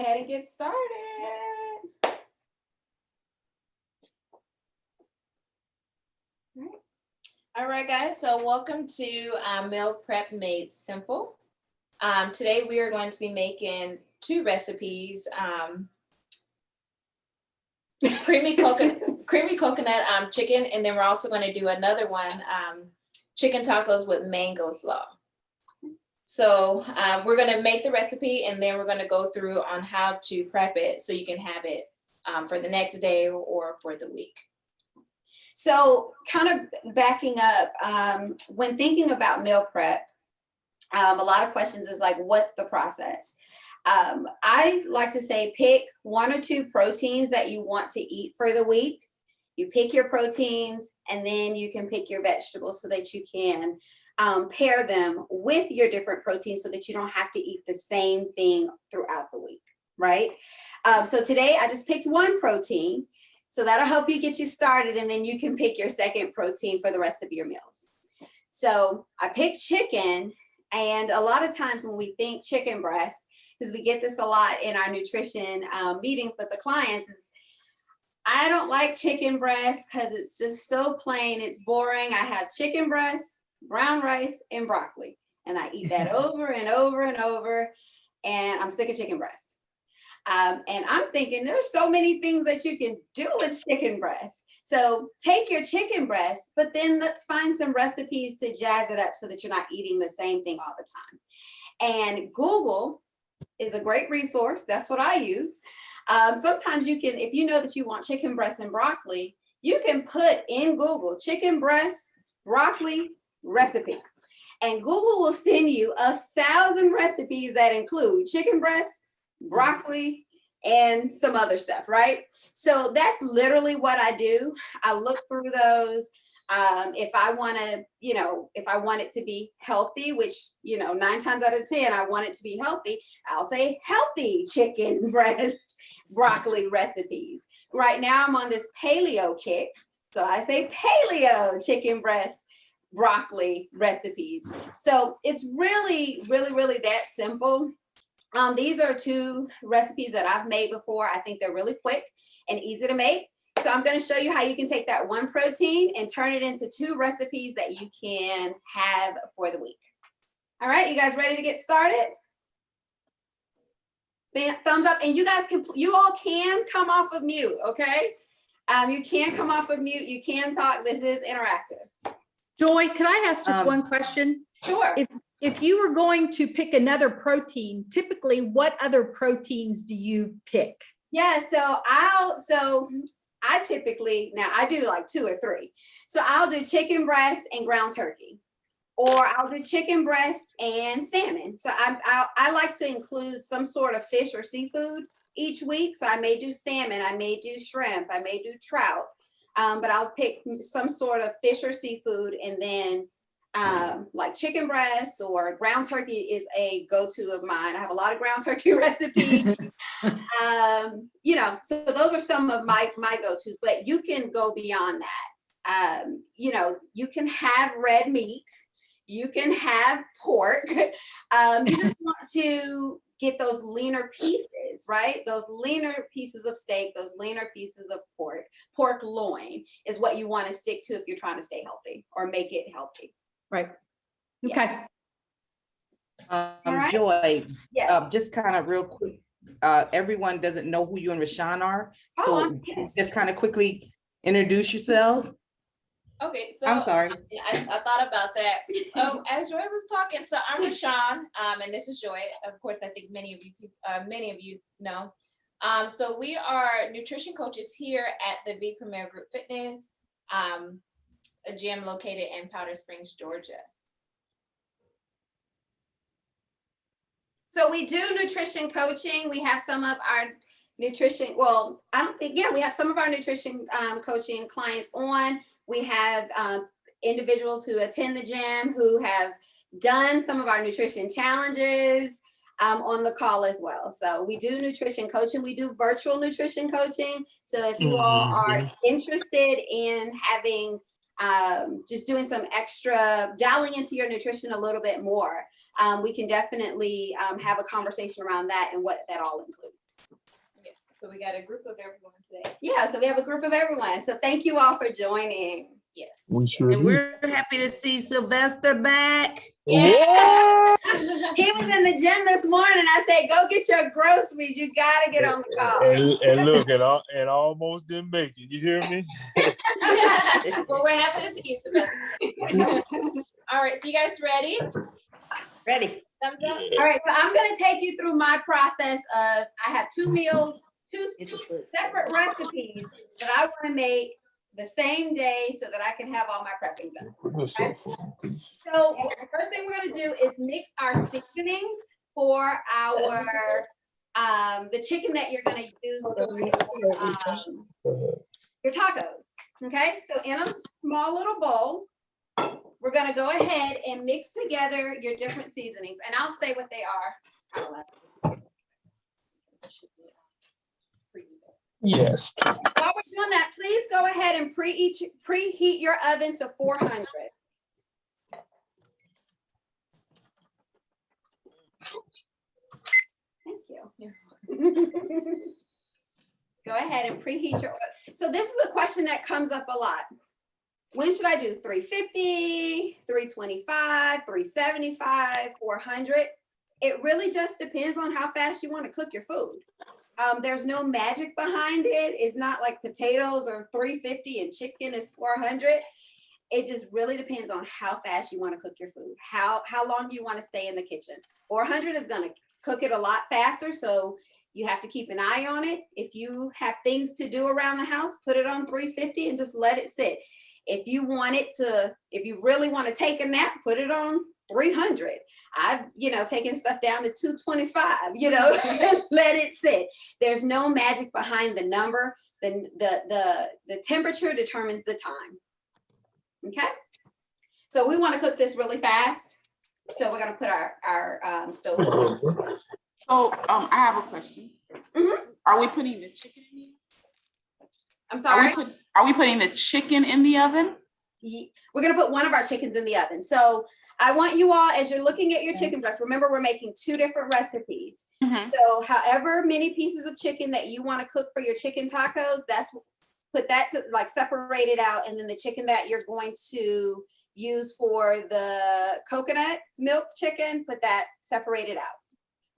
ahead and get started. All right, guys, so welcome to Meal Prep Made Simple. Today we are going to be making two recipes, creamy coconut chicken, and then we're also going to do another one, chicken tacos with mango slaw. So we're going to make the recipe, and then we're going to go through on how to prep it so you can have it for the next day or for the week. So kind of backing up, when thinking about meal prep, a lot of questions is like, what's the process? I like to say pick one or two proteins that you want to eat for the week. You pick your proteins, and then you can pick your vegetables so that you can pair them with your different proteins so that you don't have to eat the same thing throughout the week, right? So today I just picked one protein. So that'll help you get you started, and then you can pick your second protein for the rest of your meals. So I picked chicken, and a lot of times when we think chicken breast, because we get this a lot in our nutrition meetings with the clients, is I don't like chicken breast because it's just so plain, it's boring. I have chicken breast, brown rice, and broccoli, and I eat that over and over and over, and I'm sick of chicken breast. And I'm thinking there's so many things that you can do with chicken breast. So take your chicken breast, but then let's find some recipes to jazz it up so that you're not eating the same thing all the time. And Google is a great resource. That's what I use. Sometimes you can, if you know that you want chicken breast and broccoli, you can put in Google chicken breast, broccoli recipe. And Google will send you 1,000 recipes that include chicken breast, broccoli, and some other stuff, right? So that's literally what I do. I look through those. If I want to, if I want it to be healthy, which, 9 times out of 10, I want it to be healthy, I'll say healthy chicken breast, broccoli recipes. Right now I'm on this paleo kick. So I say paleo chicken breast, broccoli recipes. So it's really, really, really that simple. These are two recipes that I've made before. I think they're really quick and easy to make. So I'm going to show you how you can take that one protein and turn it into two recipes that you can have for the week. All right, you guys ready to get started? Thumbs up, and you all can come off of mute, okay? You can come off of mute. You can talk. This is interactive. Joy, can I ask just one question? Sure. If you were going to pick another protein, typically what other proteins do you pick? Yeah, so I typically, now I do like 2 or 3. So I'll do chicken breast and ground turkey, or I'll do chicken breast and salmon. So I like to include some sort of fish or seafood each week. So I may do salmon, I may do shrimp, I may do trout, but I'll pick some sort of fish or seafood, and then like chicken breast or ground turkey is a go-to of mine. I have a lot of ground turkey recipes. So those are some of my go-tos, but you can go beyond that. You can have red meat, you can have pork. You just want to get those leaner pieces, right? Those leaner pieces of steak, those leaner pieces of pork loin is what you want to stick to if you're trying to stay healthy or make it healthy. Right. Okay. Right. Joy, Yes. just kind of real quick, everyone doesn't know who you and Rashawn are. So yes. just kind of quickly introduce yourselves. Okay, so I'm sorry. I thought about that. As Joy was talking, so I'm Rashawn, and this is Joy. Of course, I think many of you know. So we are nutrition coaches here at the V Premier Group Fitness, a gym located in Powder Springs, Georgia. So we do nutrition coaching. We have some of our nutrition, we have some of our nutrition coaching clients on. We have individuals who attend the gym who have done some of our nutrition challenges on the call as well. So we do nutrition coaching. We do virtual nutrition coaching. So if you all are interested in having just doing some extra, dialing into your nutrition a little bit more, we can definitely have a conversation around that and what that all includes. So we got a group of everyone today. Yeah, so we have a group of everyone. So thank you all for joining. Yes. We sure And do. we're happy to see Sylvester back. Yeah. He was in the gym this morning. I said, go get your groceries. You gotta get on the call. And look, and I almost didn't make it. You hear me? Well, we're happy to see you, Sylvester. All right, so you guys ready? Ready. Thumbs up. All right, so I'm gonna take you through my process of, I have 2 meals, 2 separate recipes that I wanna make the same day so that I can have all my prepping done. So the first thing we're gonna do is mix our seasonings for our, the chicken that you're gonna use for your tacos. Okay, so in a small little bowl, we're gonna go ahead and mix together your different seasonings, and I'll say what they are. Yes. While we're doing that, please go ahead and preheat your oven to 400. Thank you. Go ahead and preheat your oil. So this is a question that comes up a lot. When should I do 350, 325, 375, 400? It really just depends on how fast you want to cook your food. There's no magic behind it. It's not like potatoes are 350 and chicken is 400. It just really depends on how fast you want to cook your food, how long you want to stay in the kitchen. 400 is going to cook it a lot faster, so you have to keep an eye on it. If you have things to do around the house, put it on 350 and just let it sit. If you really want to take a nap, put it on 300. I've, taken stuff down to 225, let it sit. There's no magic behind the number. The temperature determines the time. Okay. So we want to cook this really fast. So we're going to put our stove on. So I have a question. Mhm. Are we putting the chicken in the I'm oven? sorry. Are we putting the chicken in the oven? We're going to put one of our chickens in the oven. So I want you all, as you're looking at your chicken breast, remember we're making 2 different recipes. Mhm. So however many pieces of chicken that you want to cook for your chicken tacos, put that to separate it out. And then the chicken that you're going to use for the coconut milk chicken, put that separated out.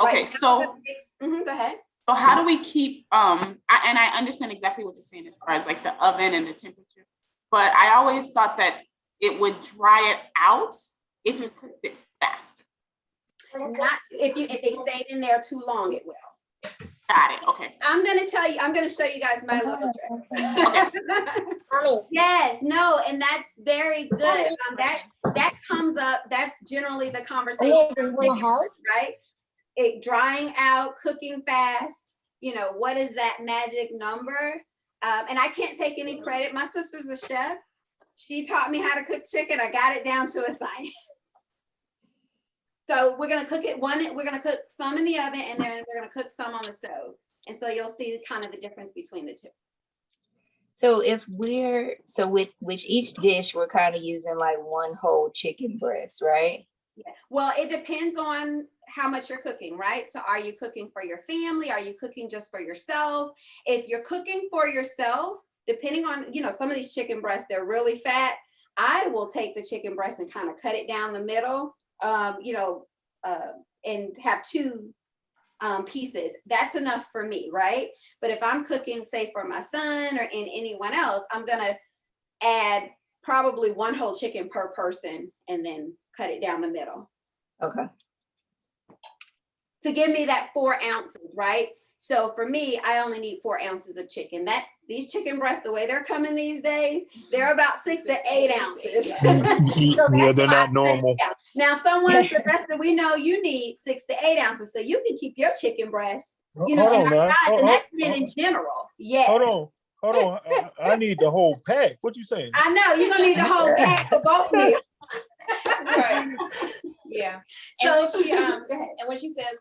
Okay, Right. so Go ahead. how do we keep, and I understand exactly what you're saying as far as like the oven and the temperature, but I always thought that it would dry it out if you cooked it faster. Not if they stayed in there too long, it will. Got it, okay. I'm going to show you guys my little trick. Yes, no, and that's very good. That comes up, that's generally the conversation, right? It drying out, cooking fast, what is that magic number? And I can't take any credit. My sister's a chef. She taught me how to cook chicken. I got it down to a science. So we're gonna cook we're gonna cook some in the oven, and then we're gonna cook some on the stove. And so you'll see kind of the difference between the two. So with each dish, we're kind of using like one whole chicken breast, right? Yeah. Well, it depends on how much you're cooking, right? So are you cooking for your family? Are you cooking just for yourself? If you're cooking for yourself, depending on, some of these chicken breasts, they're really fat. I will take the chicken breast and kind of cut it down the middle, and have 2 pieces. That's enough for me, right? But if I'm cooking, say, for my son or anyone else, I'm gonna add probably 1 whole chicken per person and then cut it down the middle. Okay. To give me that 4 ounces, right? So for me, I only need 4 ounces of chicken. These chicken breasts, the way they're coming these days, they're about 6 to 8 ounces. Yeah, they're not normal. Now, Sylvester, we know you need 6 to 8 ounces, so you can keep your chicken breast, Hold on now. and that's meant in general. Yeah. Hold on. I need the whole pack. What you saying? I know you're gonna need the whole pack for both meals. Right. Yeah. So And when she says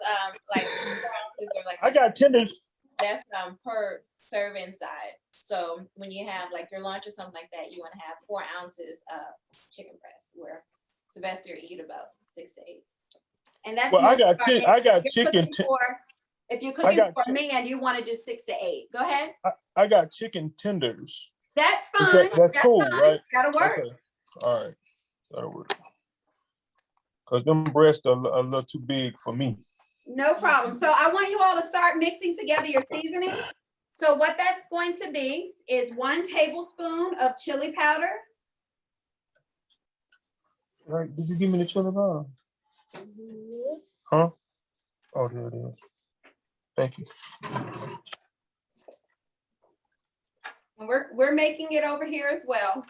like 4 ounces or like I got tenders. that's per serving size. So when you have like your lunch or something like that, you want to have 4 ounces of chicken breast, where Sylvester eat about 6 to 8. And that's Well, I got most of our I got days. chicken. If you're cooking got for a man, you want to do 6 to 8. Go ahead. I got chicken tenders. That's Is fine. that's cool, fine. right? That'll work. Okay, all right, that'll work. Cause them breasts are a little too big for me. No problem. So I want you all to start mixing together your seasoning. So what that's going to be is 1 tablespoon of chili powder. Right, did you give me the chili powder? Huh? Oh, there it is. Thank you. And we're making it over here as well.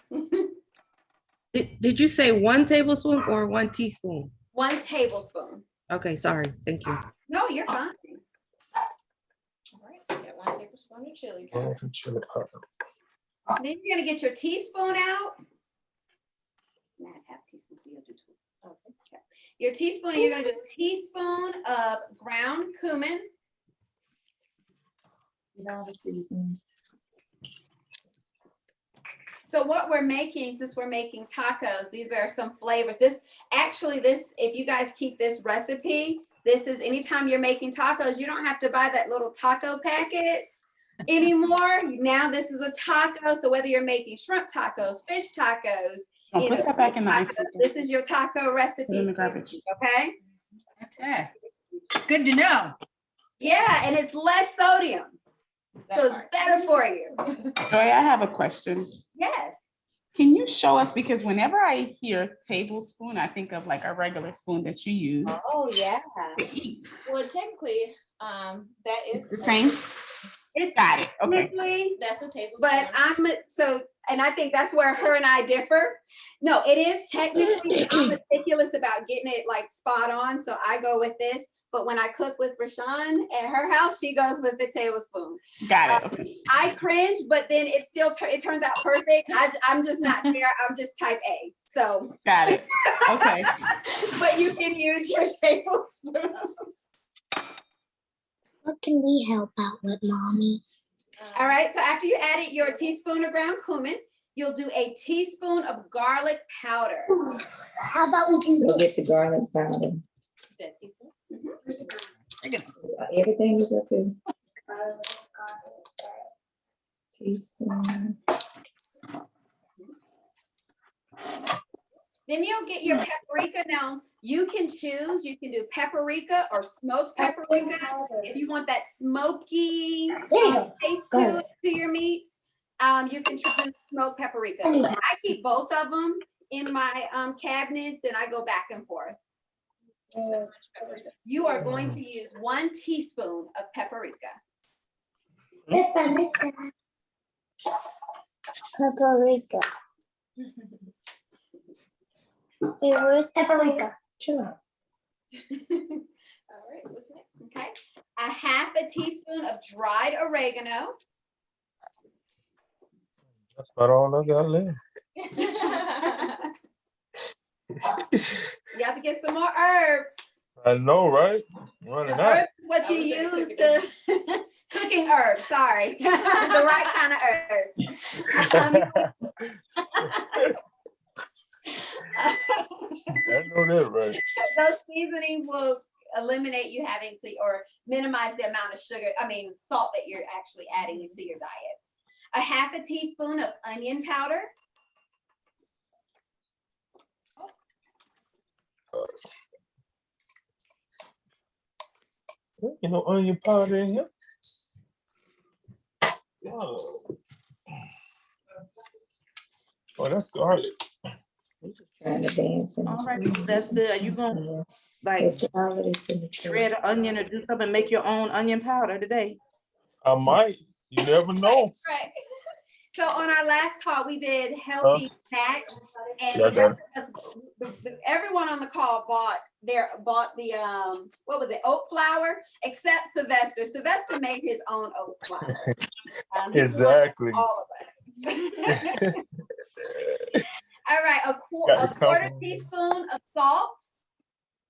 Did you say 1 tablespoon or 1 teaspoon? 1 tablespoon. Okay, sorry. Thank you. No, you're fine. All right, so you got 1 tablespoon of chili powder. And some chili powder. Then you're gonna get your teaspoon out. Nah, half teaspoon, so you'll do 2. Okay. Your teaspoon, you're gonna do a teaspoon of ground cumin. So what we're making, since we're making tacos, these are some flavors. This, if you guys keep this recipe, this is anytime you're making tacos, you don't have to buy that little taco packet anymore. Now this is a taco. So whether you're making shrimp tacos, fish tacos, Don't put that back in the ice. tacos, this is your taco recipe. Put it in the garbage. Okay. Okay. Good to know. Yeah, and it's less sodium. So it's better for you. Joy, I have a question. Yes. Can you show us, because whenever I hear tablespoon, I think of like a regular spoon that you use Oh, yeah. to eat. Well, technically, that is. The same? Got it, okay. Technically, That's a tablespoon. but and I think that's where her and I differ. No, it is technically, I'm meticulous about getting it like spot on, so I go with this. But when I cook with Rashawn at her house, she goes with the tablespoon. Got it, okay. I cringe, but then it still it turns out perfect. I'm just not there. I'm just type A. So. Got it, okay. But you can use your tablespoon. What can we help out with, Mommy? All right, so after you added your teaspoon of ground cumin, you'll do a teaspoon of garlic powder. How about we do Go this? get the garlic powder. Everything is up there. Teaspoon. Then you'll get your paprika. Now, you can choose, you can do paprika or smoked paprika. If you want that smoky There you go. taste Go to your meats, you can choose smoked paprika. I keep both of them in my cabinets and I go back and forth. You are going to use 1 teaspoon of paprika. Paprika. Paprika. Hey, where's paprika? Sure. All right, what's next? Okay, a half a teaspoon of dried oregano. That's about all I got left. You have to get some more herbs. I know, right? Running The out. herbs is what I you was use saying to cooking herbs, sorry. The right kind of herbs. I know that, right? Those seasonings will eliminate you having to, or minimize the amount of salt that you're actually adding into your diet. A half a teaspoon of onion powder. You know, onion powder in here. Wow. Oh, that's garlic. Trying to dance. in the All right, street. that's it. Are you gonna like Put all of this in the shred an onion or do something, make your own onion powder today? I might. You never know. Right. So on our last call, we did healthy snacks, Yeah, I and got everyone on the call bought the what was it, oat flour, except Sylvester. Sylvester made his own oat flour. He Exactly. all of us. All right, a Got the quarter company. teaspoon of salt.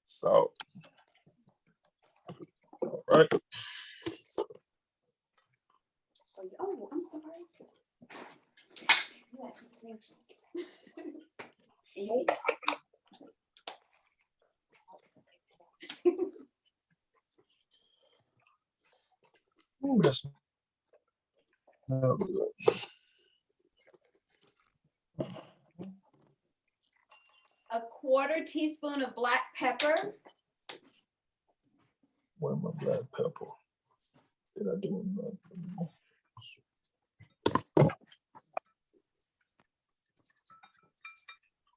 So. All right. Oh, I'm sorry. Yes, it makes sense. Ooh, that's no good. A 1/4 teaspoon of black pepper, Where's my black pepper? Did I do black pepper?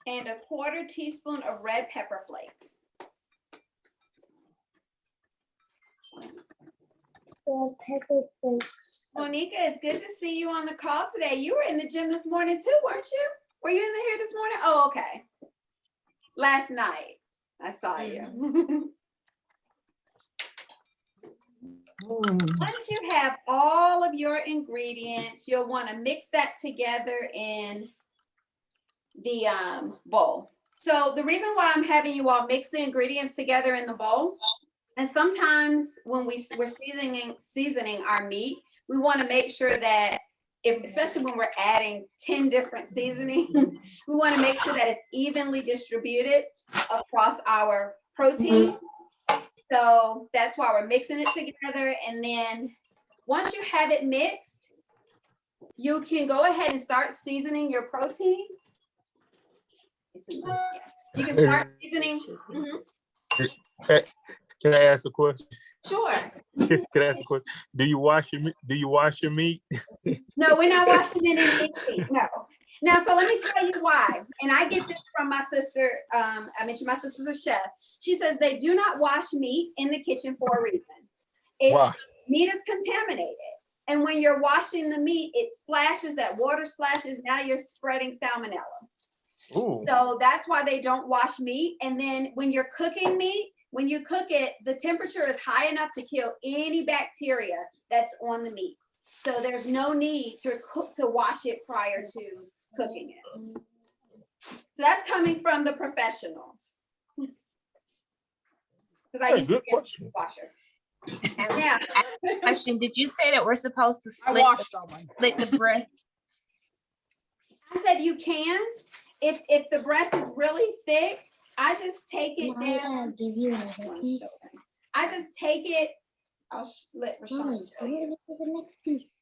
and a 1/4 teaspoon of red pepper flakes. Red pepper flakes. Monica, it's good to see you on the call today. You were in the gym this morning too, weren't you? Were you in the here this morning? Oh, okay. Last night, I saw you. Once you have all of your ingredients, you'll want to mix that together in the bowl. So the reason why I'm having you all mix the ingredients together in the bowl, and sometimes when we're seasoning our meat, we want to make sure that especially when we're adding 10 different seasonings, we want to make sure that it's evenly distributed across our protein. So that's why we're mixing it together. And then once you have it mixed, you can go ahead and start seasoning your protein. You can start seasoning. Can I ask a question? Sure. Can I ask a question? Do you wash your meat? Do you wash your meat? No, we're not washing it in meat. No. Now, so let me tell you why. And I get this from my sister. I mentioned my sister's a chef. She says they do not wash meat in the kitchen for a reason. Why? Meat is contaminated. And when you're washing the meat, it splashes, that water splashes. Now you're spreading salmonella. Ooh. So that's why they don't wash meat. And then when you're cooking meat, when you cook it, the temperature is high enough to kill any bacteria that's on the meat. So there's no need to wash it prior to cooking it. So that's coming from the professionals. Because I Hey, used to good be a question. washer. Yeah. Question, did you say that we're supposed to I split washed all mine. the breast? I said you can. If the breast is really thick, I just take it down. Give you another piece. I just take it. I'll let Mommy, Rashawn show you. give me the next piece.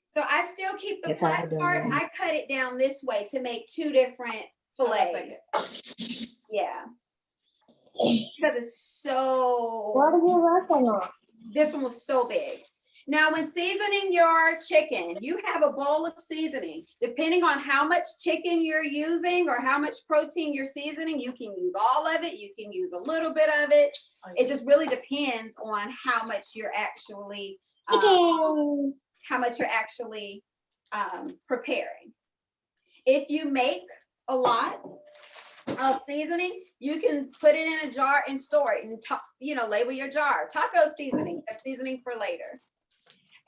So I still keep the That's how I flat do it. part. I cut it down this way to make 2 different Hold on a fillets. Yeah. Because it's so, What are you working on? this one was so big. Now, when seasoning your chicken, you have a bowl of seasoning. Depending on how much chicken you're using or how much protein you're seasoning, you can use all of it. You can use a little bit of it. It just really depends on how much you're actually Chicken. preparing. If you make a lot of seasoning, you can put it in a jar and store it and label your jar. Taco seasoning, a seasoning for later.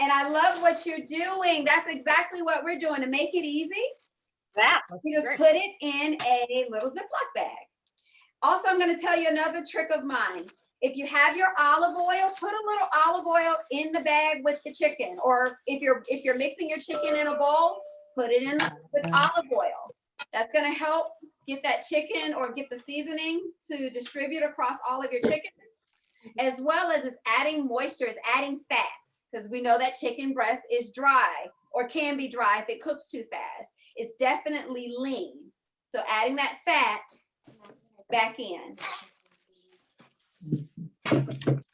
And I love what you're doing. That's exactly what we're doing to make it easy. You just put it in a little Ziploc bag. Also, I'm going to tell you another trick of mine. If you have your olive oil, put a little olive oil in the bag with the chicken. Or if you're mixing your chicken in a bowl, put it in with olive oil. That's going to help get that chicken or get the seasoning to distribute across all of your chicken, as well as it's adding moisture, it's adding fat, because we know that chicken breast is dry or can be dry if it cooks too fast. It's definitely lean. So adding that fat back in.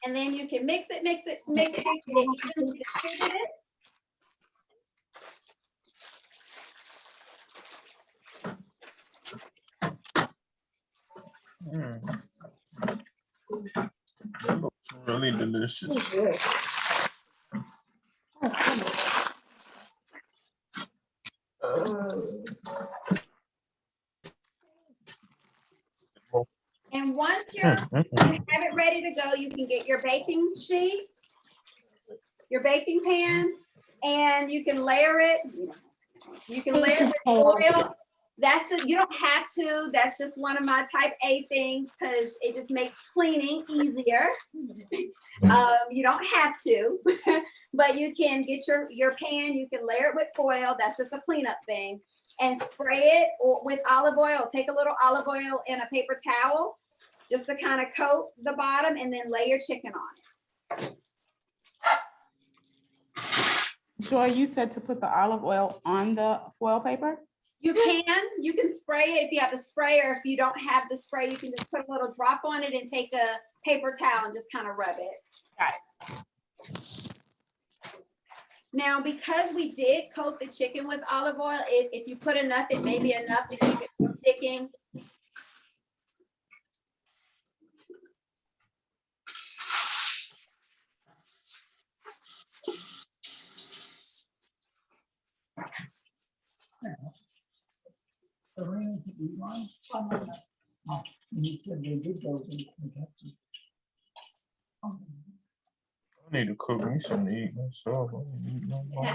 And then you can mix it, evenly distribute it. That looks really delicious. And once you have it ready to go, you can get your baking sheet, your baking pan, and you can layer it. You can layer it with oil. That's just, you don't have to. That's just one of my type A things because it just makes cleaning easier. You don't have to, but you can get your pan. You can layer it with foil. That's just a cleanup thing, and spray it with olive oil. Take a little olive oil in a paper towel, just to kind of coat the bottom, and then lay your chicken on it. Joy, you said to put the olive oil on the foil paper? You can spray it if you have the sprayer. If you don't have the spray, you can just put a little drop on it and take a paper towel and just kind of rub it. Got Now, because we did coat the chicken with olive oil, if you put enough, it may be enough to keep it from sticking. I need to cook me something to eat myself. I don't eat no more.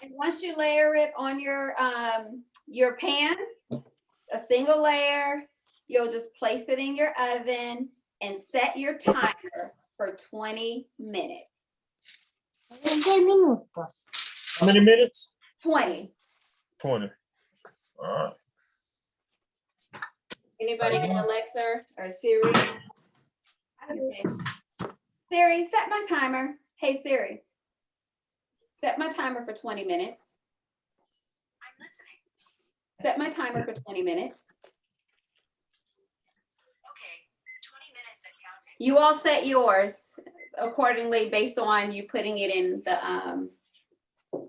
And once you layer it on your pan, a single layer, you'll just place it in your oven and set your timer for 20 minutes. 20 minutos. How many minutes? 20. 20. All right. Anybody got Alexa or Siri? Okay. Siri, set my timer. Hey Siri, set my timer for 20 minutes. I'm listening. Set my timer for 20 minutes. Okay, 20 minutes and counting. You all set yours accordingly based on you putting it in the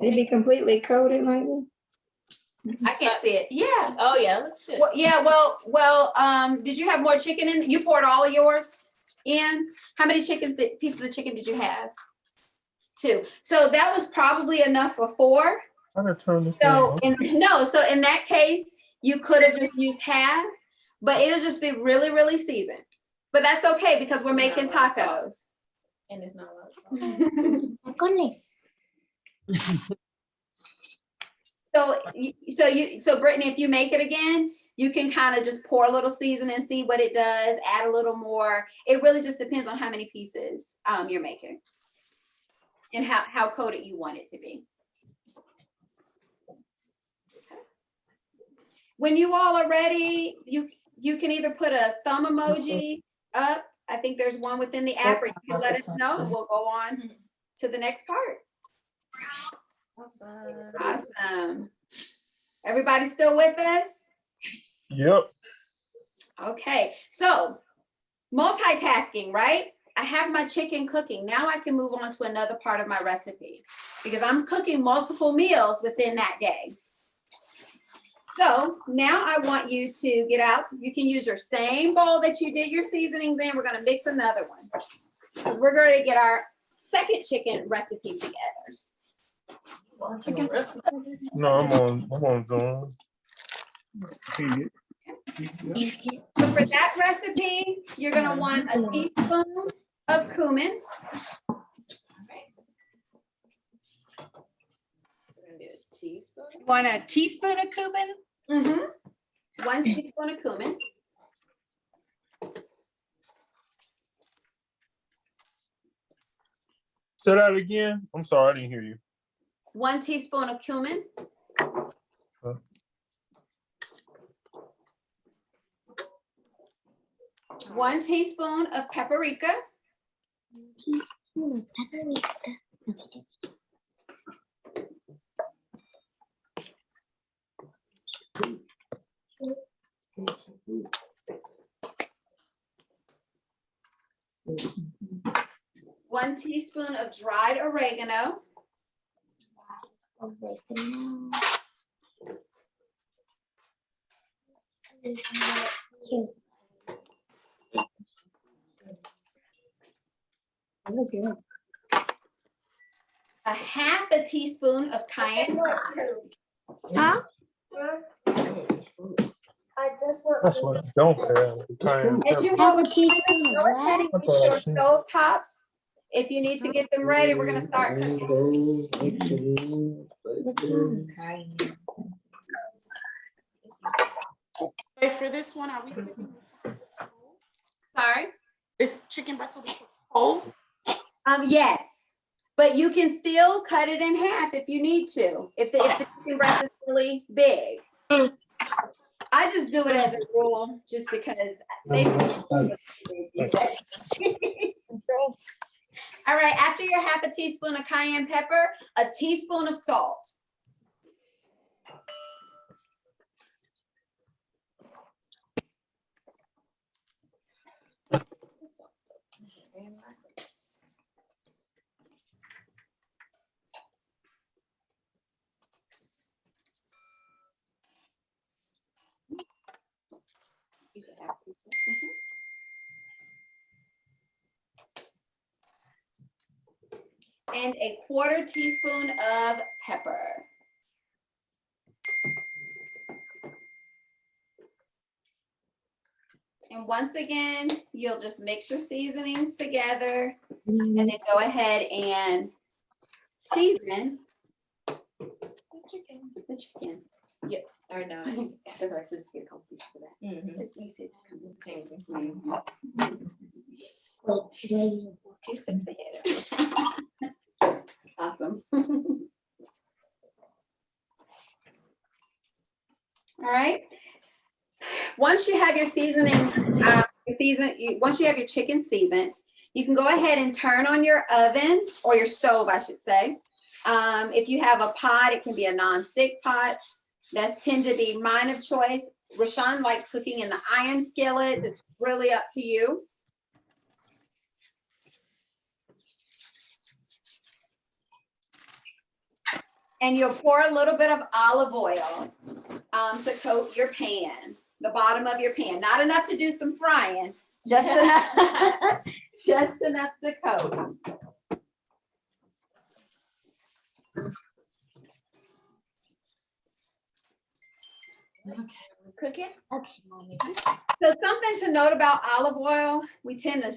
It'd be completely coated like this? I can't see it. Yeah. Oh, yeah, it looks good. Well, yeah, well, did you have more chicken in? You poured all of yours in? How many pieces of chicken did you have? 2. So that was probably enough for 4. I'm gonna turn this So thing on. so in that case, you could have just used half, but it'll just be really, really seasoned. But that's okay because we're making It's not a lot of tacos. And it's not a lot of salt. Con eso. So Brittany, if you make it again, you can kind of just pour a little seasoning, see what it does, add a little more. It really just depends on how many pieces you're making and how coated you want it to be. When you all are ready, you can either put a thumb emoji up. I think there's one within the app, or you can let us know and we'll go on to the next part. Awesome. Awesome. Everybody still with us? Yep. Okay, so multitasking, right? I have my chicken cooking. Now I can move on to another part of my recipe because I'm cooking multiple meals within that day. So now I want you to get out. You can use your same bowl that you did your seasonings in. We're gonna mix another one because we're going to get our second chicken recipe together. No, I'm on Zoom. So for that recipe, you're gonna want a teaspoon of cumin. We're gonna do a teaspoon. Want a teaspoon of cumin? 1 teaspoon of cumin. Say that again. I'm sorry, I didn't hear you. 1 teaspoon of cumin. Okay. 1 teaspoon of paprika. Teaspoon of paprika. One teaspoon of dried oregano. Oregano. A half a teaspoon of cayenne pepper. Huh? That's what I don't have. The cayenne If you pepper. have Half a teaspoon of go ahead and I get thought I your seen- stove tops. If you need to get them ready, we're gonna start cooking. Okay, for this one, are we cooking Sorry. the chicken breast will be cooked whole? Yes, but you can still cut it in half if you need to, if the chicken breast is really big. I I just do it as a rule, just because they. All right, after your half a teaspoon of cayenne pepper, a teaspoon of salt. And a quarter teaspoon of pepper. And once again, you'll just mix your seasonings together and then go ahead and season the chicken. Or no. That's right, so just get a couple pieces of that. Mhm. Just use it. Same thing. She sticks the head. Awesome. All right. Once you have your seasoning, once you have your chicken seasoned, you can go ahead and turn on your oven or your stove, I should say. If you have a pot, it can be a non-stick pot. That's tend to be mine of choice. Rashawn likes cooking in the iron skillet. It's really up to you. And you'll pour a little bit of olive oil to coat your pan, the bottom of your pan. Not enough to do some frying, just enough, just enough to coat. Cooking? So something to note about olive oil, we tend to,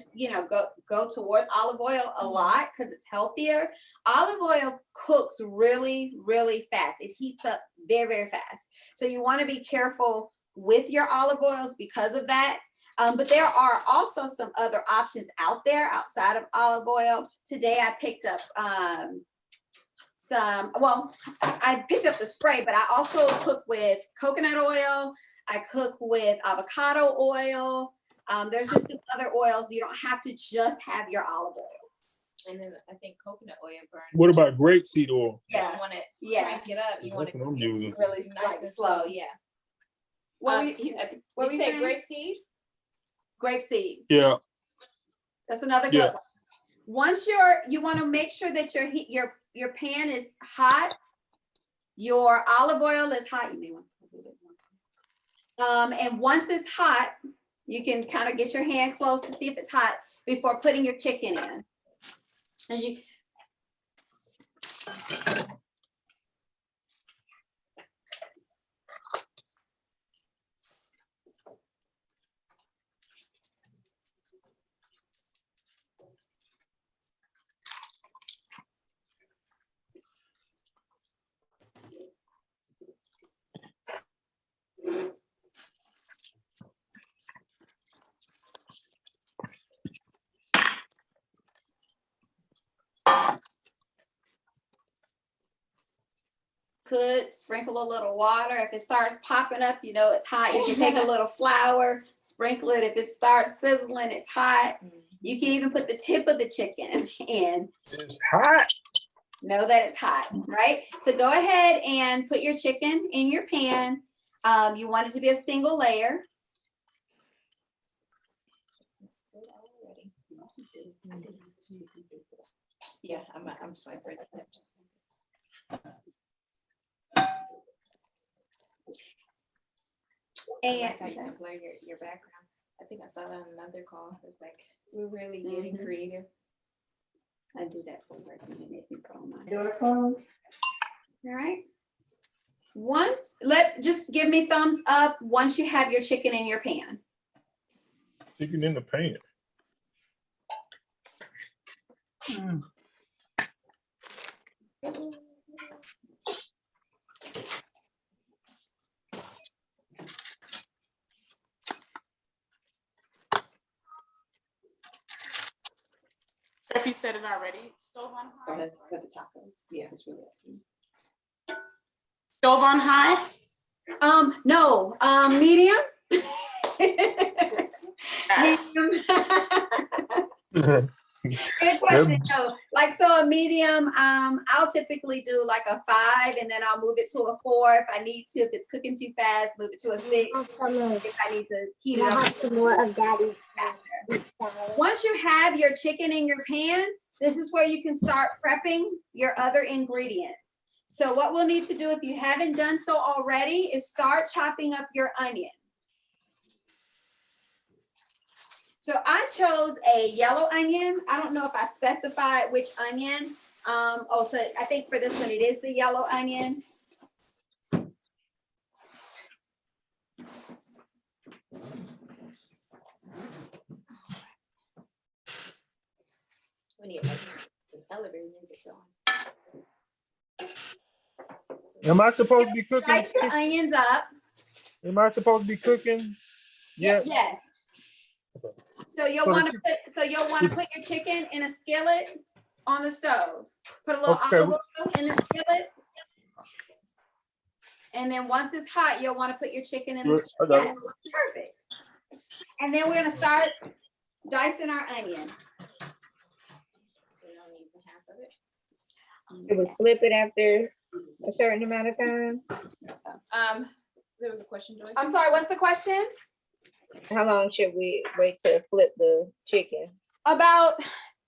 go towards olive oil a lot because it's healthier. Olive oil cooks really, really fast. It heats up very, very fast. So you want to be careful with your olive oils because of that. But there are also some other options out there outside of olive oil. Today I picked up I picked up the spray, but I also cook with coconut oil. I cook with avocado oil. There's just some other oils. You don't have to just have your olive oil. And then I think coconut oil burns. What about grapeseed oil? You don't want to crank it up. You want it That's to what I'm get using. really nice and slow. Yeah. What Did you were you say saying? grapeseed? Grapeseed. Yeah, That's another good Yeah. one. Once you want to make sure that your pan is hot, your olive oil is hot. You may want to put a bit more. And once it's hot, you can kind of get your hand close to see if it's hot before putting your chicken in. As you could sprinkle a little water. If it starts popping up, you know it's hot. You can take a little flour, sprinkle it. If it starts sizzling, it's hot. You can even put the tip of the chicken in. it's hot. Know that it's hot, right? So go ahead and put your chicken in your pan. You want it to be a single layer. Yeah, I'm just waiting for it. And I like how you blur your background. I think I saw that on another call. It's like, we're really getting creative. I do that for work and they make me put on my door clothes. All right. Just give me thumbs up once you have your chicken in your pan. Chicken in the pan. If you said it already, stove on high. That's for the tacos. Yes, it's really up to you. Stove on high. No, medium. Uh, Medium. Good question. No, like, so a medium, I'll typically do like a 5 and then I'll move it to a 4 if I need to. If it's cooking too fast, move it to a 6 if I need to heat it I up. have some more of Daddy's. Once you have your chicken in your pan, this is where you can start prepping your other ingredients. So what we'll need to do, if you haven't done so already, is start chopping up your onion. So I chose a yellow onion. I don't know if I specified which onion. So I think for this one, it is the yellow onion. We need like elevator music on. Am I supposed to be cooking? Slice your onions up. Am I supposed to be cooking? Yeah. Yes. So you'll So the want to put your chicken in a skillet on the stove. Put a little Okay. olive oil in the skillet. And then once it's hot, you'll want to put your chicken in the Good, I got it. Yes, perfect. And then we're gonna start dicing our onion. So you don't need the half of it. It would flip it after a certain amount of time. There was a question, Joy. I'm sorry, what's the question? How long should we wait to flip the chicken? About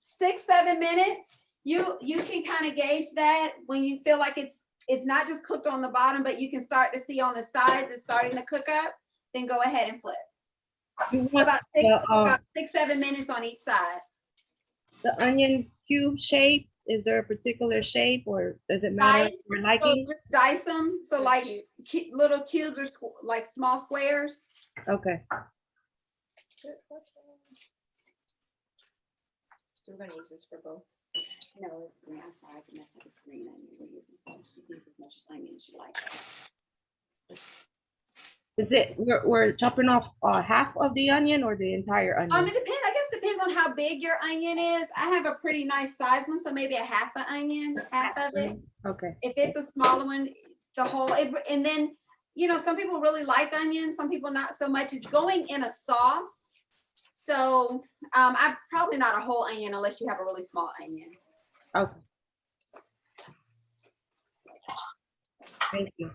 6-7 minutes. You can kind of gauge that when you feel like it's not just cooked on the bottom, but you can start to see on the sides it's starting to cook up. Then go ahead and flip. You want About 6-7 minutes on each side. the onion cube shape? Is there a particular shape or does it matter Right. for So liking? just dice them. So So like cubes. little cubes or like small squares. Okay. So we're gonna use this for both. No, it's green outside, and that's like a green onion we're using. So you can use as much onion as you like. Is it, we're chopping off half of the onion or the entire It onion? depends. I guess depends on how big your onion is. I have a pretty nice size one, so maybe a half an onion, half of it. Okay. If it's a smaller one, it's the whole. And then, some people really like onions, some people not so much. It's going in a sauce. So I'm probably not a whole onion unless you have a really small onion. Okay. Thank you.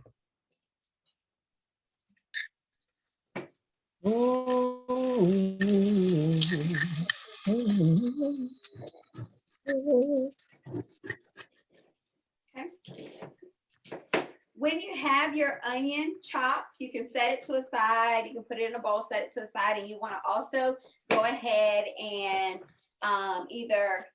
When you have your onion chopped, you can set it to a side. You can put it in a bowl, set it to a side, and you want to also go ahead and either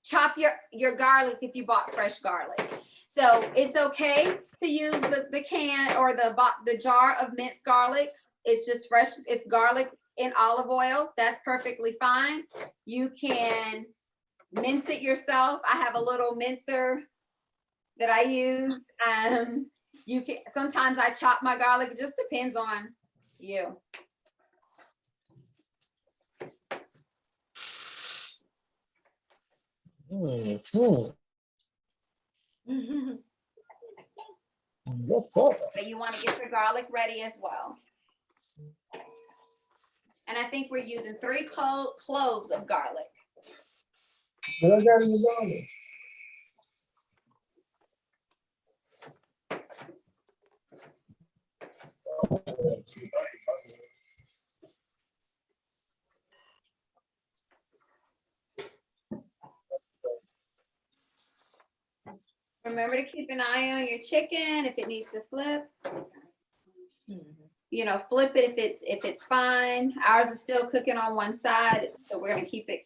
chop your garlic if you bought fresh garlic. So it's okay to use the can or the jar of minced garlic. It's just fresh. It's garlic in olive oil. That's perfectly fine. You can mince it yourself. I have a little mincer that I use. You can sometimes I chop my garlic. It just depends on you. But you want to get your garlic ready as well. And I think we're using 3 cloves of garlic. What I got in the garlic? Remember to keep an eye on your chicken if it needs to flip. Flip it if it's fine. Ours is still cooking on one side, so we're gonna keep it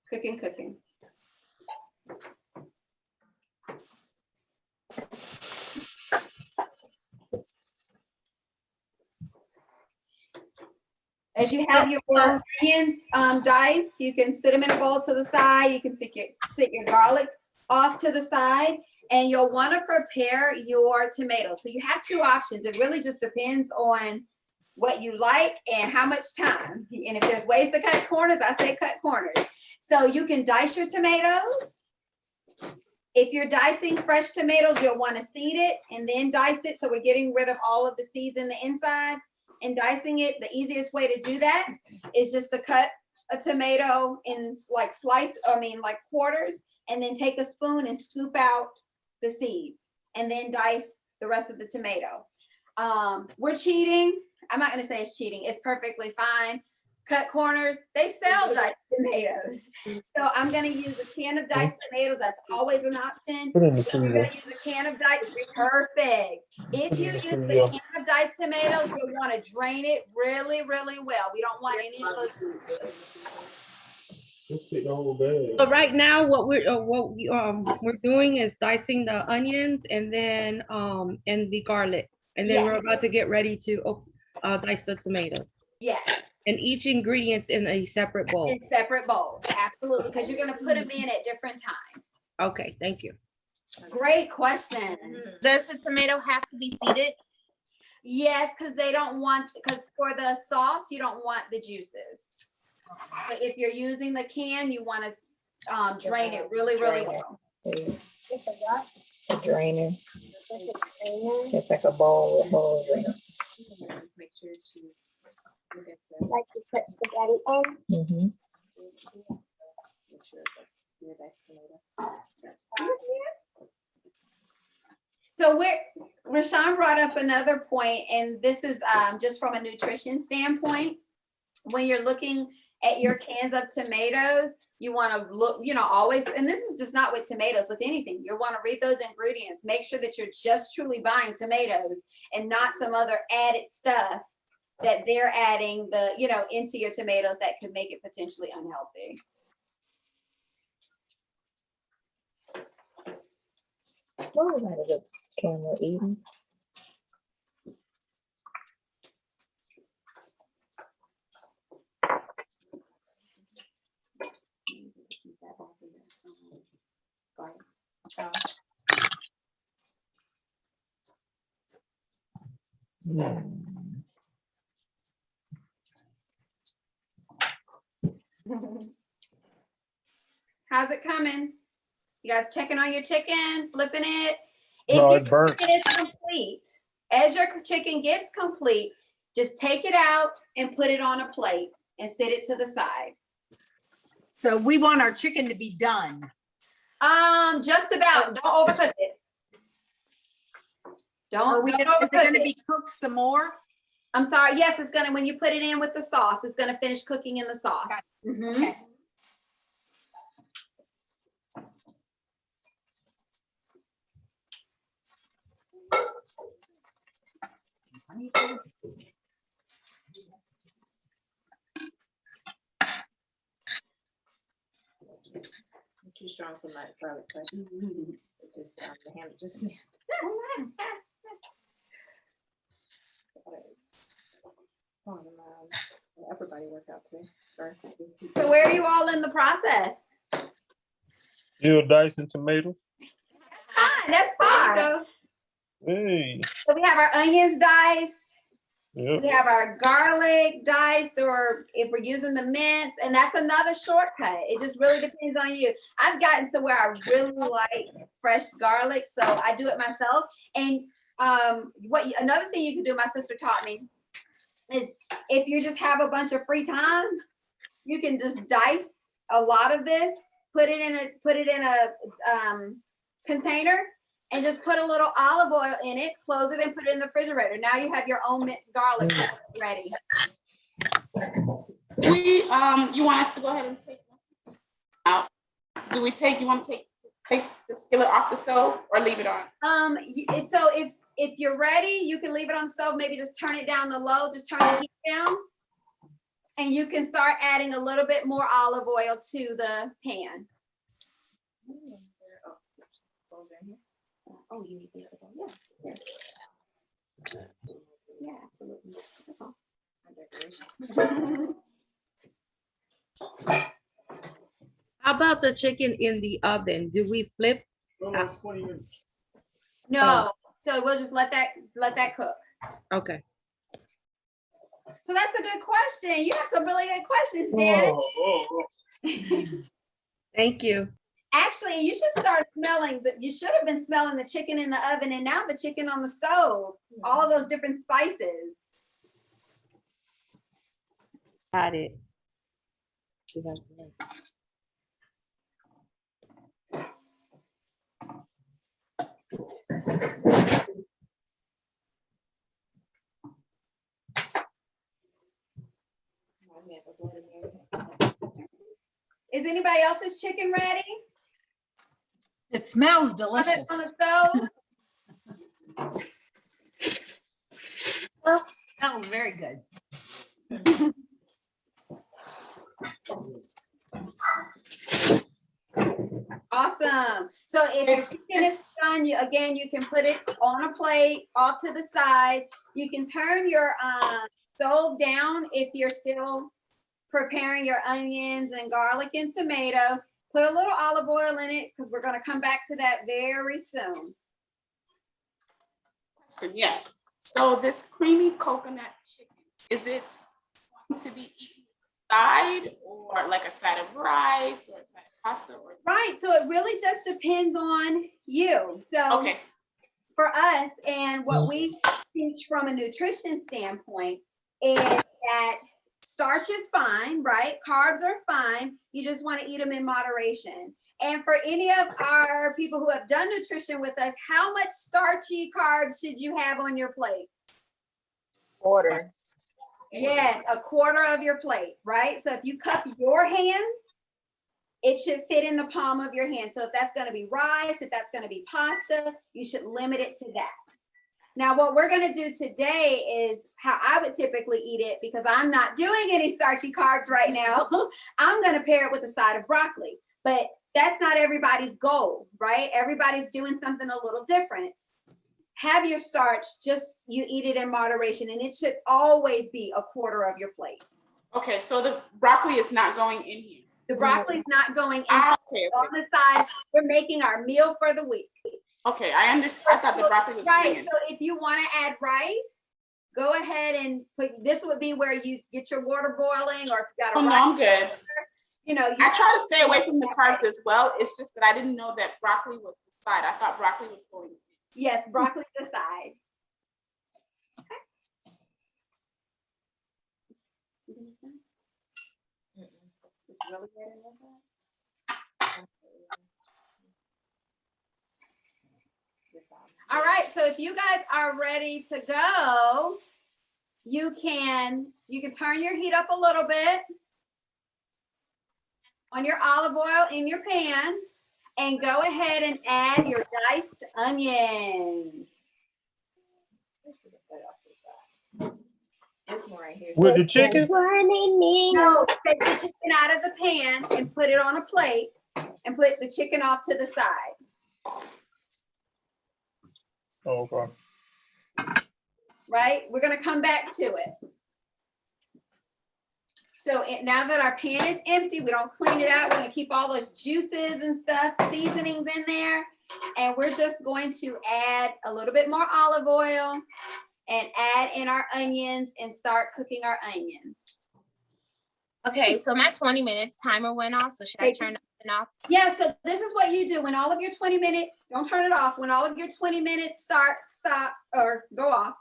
cooking. As you have your onions diced, you can sit them in a bowl to the side. You can sit your garlic off to the side, and you'll want to prepare your tomatoes. So you have 2 options. It really just depends on what you like and how much time. And if there's ways to cut corners, I say cut corners. So you can dice your tomatoes If you're dicing fresh tomatoes, you'll want to seed it and then dice it. So we're getting rid of all of the seeds in the inside and dicing it. The easiest way to do that is just to cut a tomato in like like quarters, and then take a spoon and scoop out the seeds and then dice the rest of the tomato. We're cheating. I'm not going to say it's cheating. It's perfectly fine. Cut corners. They sell diced tomatoes. So I'm going to use a can of diced tomatoes. That's always an option. Put it in the If you're going freezer. to use a can of diced, perfect. If you use the can of diced tomatoes, you'll want to drain it really, really well. We don't want any of those. Let's take the whole bag. So right now, we're doing is dicing the onions and then and the garlic, and then Yeah. we're about to get ready to dice the tomato. Yes, And each ingredient's in a separate bowl. in separate bowls. Absolutely. Because you're going to put them in at different times. Okay, thank you. Great question. Does the tomato have to be seeded? Yes, because they don't want, because for the sauce, you don't want the juices. But if you're using the can, you want to drain it really, really well. A drainer. It's like a bowl with holes in it. Make sure to look at Like you put spaghetti in? Mhm. make sure that your diced tomato. So Rashawn brought up another point, and this is just from a nutrition standpoint. When you're looking at your cans of tomatoes, you want to look, always, and this is just not with tomatoes, with anything. You want to read those ingredients. Make sure that you're just truly buying tomatoes and not some other added stuff that they're adding into your tomatoes that could make it potentially unhealthy. What was that of the camera eating? How's it coming? You guys checking on your chicken, flipping it? No, If it's your burnt. chicken is complete, as your chicken gets complete, just take it out and put it on a plate and set it to the side. So we want our chicken to be done. Just about, don't overcook it. Are Don't we, is it overcook gonna it. be cooked some more? I'm sorry, yes, it's gonna, when you put it in with the sauce, it's gonna finish cooking in the sauce. Mhm. Okay. I'm too strong for my garlic, but it just the hand just. Upper body workout today. So where are you all in the process? Still dicing tomatoes. Fine, that's fine. Hey. So we have our onions diced. Yep. We have our garlic diced, or if we're using the mince, and that's another shortcut. It just really depends on you. I've gotten to where I really like fresh garlic, so I do it myself. And another thing you can do, my sister taught me, is if you just have a bunch of free time, you can just dice a lot of this, put it in a container, and just put a little olive oil in it, close it, and put it in the refrigerator. Now you have your own minced garlic ready. You want us to go ahead and take out? You want to take the skillet off the stove or leave it on? So if you're ready, you can leave it on the stove, maybe just turn it down to low, just turn the heat down. And you can start adding a little bit more olive oil to the pan. Oh, you need this? Yeah. Yeah, absolutely. That's all. How about the chicken in the oven? Do we flip? No, so we'll just let that cook. Okay. So that's a good question. You have some really good questions, Dan. Oh. Thank you. Actually, you should start smelling, you should have been smelling the chicken in the oven and now the chicken on the stove. All of those different spices. Got it. Is anybody else's chicken ready? It smells On delicious. the stove? Smells very good. Awesome. So if your chicken is done, you can put it on a plate off to the side. You can turn your stove down if you're still preparing your onions and garlic and tomato. Put a little olive oil in it because we're going to come back to that very soon. Yes, so this creamy coconut chicken, is it going to be eaten side or like a side of rice or a side of pasta? Or Right. So it really just depends on you. So okay, for us, and what we teach from a nutrition standpoint is that starch is fine, right? Carbs are fine. You just want to eat them in moderation. And for any of our people who have done nutrition with us, how much starchy carbs should you have on your plate? Order. Yes, a quarter of your plate, right? So if you cup your hand, it should fit in the palm of your hand. So if that's going to be rice, if that's going to be pasta, you should limit it to that. Now, what we're going to do today is how I would typically eat it because I'm not doing any starchy carbs right now. I'm going to pair it with a side of broccoli, but that's not everybody's goal, right? Everybody's doing something a little different. Have your starch, just you eat it in moderation, and it should always be a quarter of your plate. okay, so the broccoli is not going in here. The broccoli's not going in Okay, on the side. We're making our meal for the week. okay, I understand. I thought the broccoli was going Right, in. so if you want to add rice, go ahead and put, this would be where you get your water boiling, or if you got a Oh, no, rice, I'm good. you know. I try to stay away from the carbs as well. It's just that I didn't know that broccoli was the side. I thought broccoli was going in. Yes, broccoli to the side. It's really good in this one. All right, so if you guys are ready to go, you can turn your heat up a little bit on your olive oil in your pan and go ahead and add your diced onions. It's more right here. With the chicken? No, take the chicken out of the pan and put it on a plate and put the chicken off to the side. Oh, okay. Right? We're gonna come back to it. So now that our pan is empty, we don't clean it out. We're gonna keep all those juices and stuff, seasonings in there. And we're just going to add a little bit more olive oil and add in our onions and start cooking our onions. Okay, so my 20 minutes timer went off, so should I turn it off? Yeah, so this is what you do when all of your 20-minute, don't turn it off. When all of your 20 minutes stop, or go off,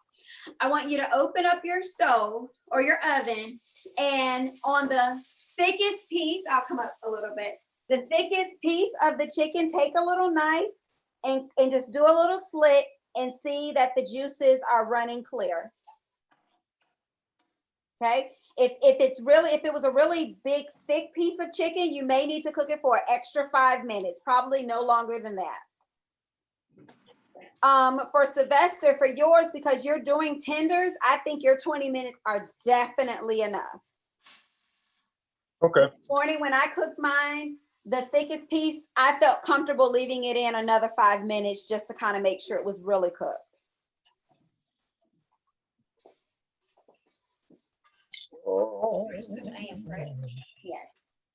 I want you to open up your stove or your oven, and on the thickest piece, I'll come up a little bit, the thickest piece of the chicken, take a little knife and just do a little slit and see that the juices are running clear. Okay, if it was a really big, thick piece of chicken, you may need to cook it for an extra 5 minutes, probably no longer than that. For Sylvester, for yours, because you're doing tenders, I think your 20 minutes are definitely enough. Okay. This morning when I cooked mine, the thickest piece, I felt comfortable leaving it in another 5 minutes just to kind of make sure it was really cooked. Yes.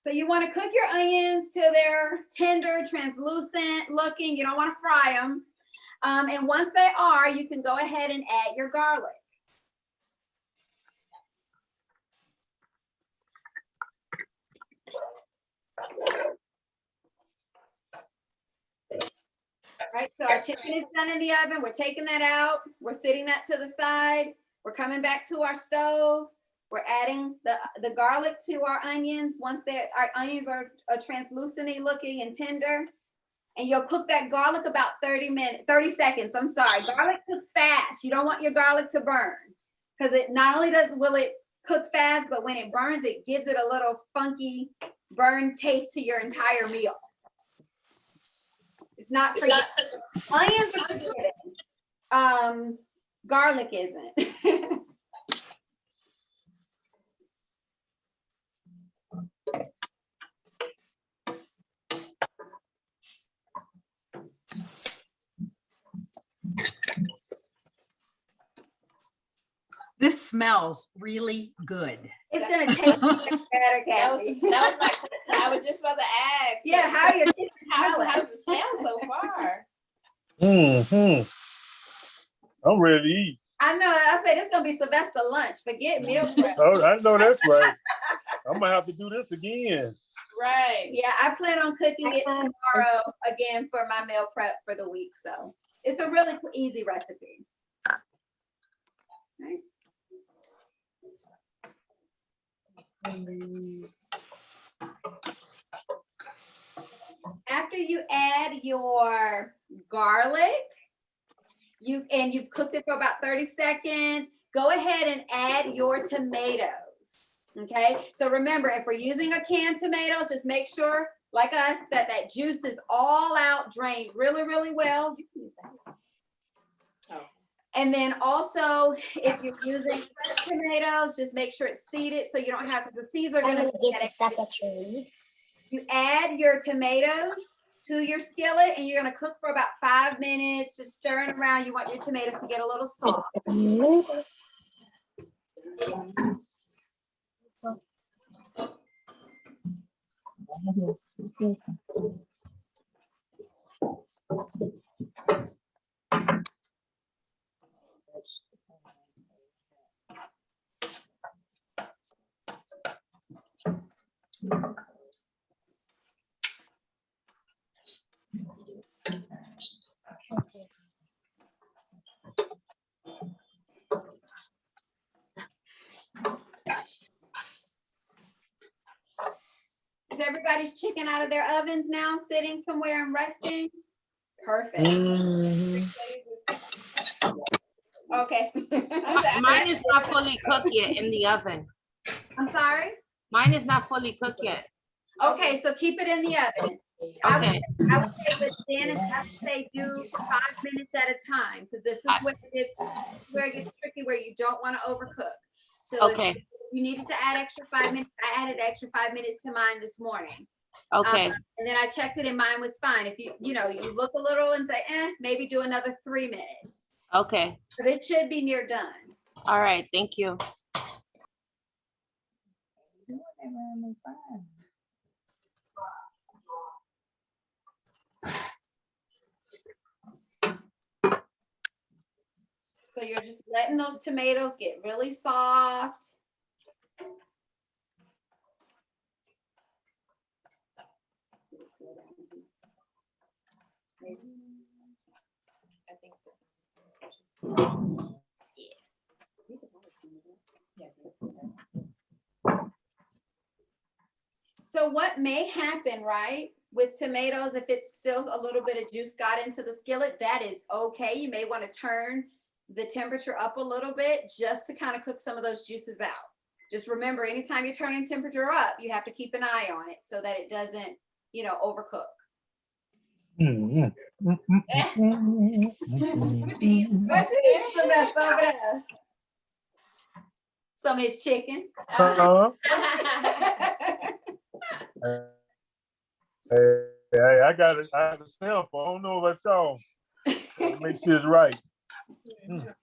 So you want to cook your onions till they're tender, translucent looking. You don't want to fry them. And once they are, you can go ahead and add your garlic. Right, so our chicken is done in the oven. We're taking that out. We're sitting that to the side. We're coming back to our stove. We're adding the garlic to our onions. Once our onions are translucent looking and tender. And you'll cook that garlic about 30 seconds. I'm sorry. Garlic cooks fast. You don't want your garlic to burn. Because it not only will it cook fast, but when it burns, it gives it a little funky burn taste to your entire meal. It's not for you. Onions are forgiven. Garlic isn't. This smells really good. It's gonna taste better, That was Kathy. my question. I was just about to ask. Yeah, how your chicken How smelling? does it smell so far? I'm ready to eat. I know. I say this is gonna be Sylvester lunch. Forget meal prep. Oh, I know that's right. I'm gonna have to do this again. Right. Yeah, I plan on cooking it tomorrow again for my meal prep for the week. So it's a really easy recipe. Right. After you add your garlic, you've cooked it for about 30 seconds, go ahead and add your tomatoes. Okay, so remember, if we're using a canned tomatoes, just make sure, like us, that juice is all out, drained really, really well. You can use that. Oh. And then also, if you're using fresh tomatoes, just make sure it's seeded so you don't have, the seeds are gonna You add your tomatoes to your skillet and you're gonna cook for about 5 minutes, just stirring around. You want your tomatoes to get a little soft. Is everybody's chicken out of their ovens now, sitting somewhere and resting? Perfect. Okay. Mine is not fully cooked yet in the oven. I'm sorry? Mine is not fully cooked yet. Okay, so keep it in the oven. Okay. I would say with Janice, I would say do 5 minutes at a time, because this is where it gets tricky, where you don't want to overcook. So if Okay. you needed to add extra 5 minutes, I added extra 5 minutes to mine this morning. Okay. And then I checked it and mine was fine. If you look a little and say, maybe do another 3 minutes. Okay. But it should be near done. All right. Thank you. So you're just letting those tomatoes get really soft. I think. So what may happen, right, with tomatoes, if it's still a little bit of juice got into the skillet, that is okay. You may want to turn the temperature up a little bit just to kind of cook some of those juices out. Just remember, anytime you're turning temperature up, you have to keep an eye on it so that it doesn't, overcook. Some of his chicken. Hey, I got a sample. I don't know about y'all. Make sure it's right. That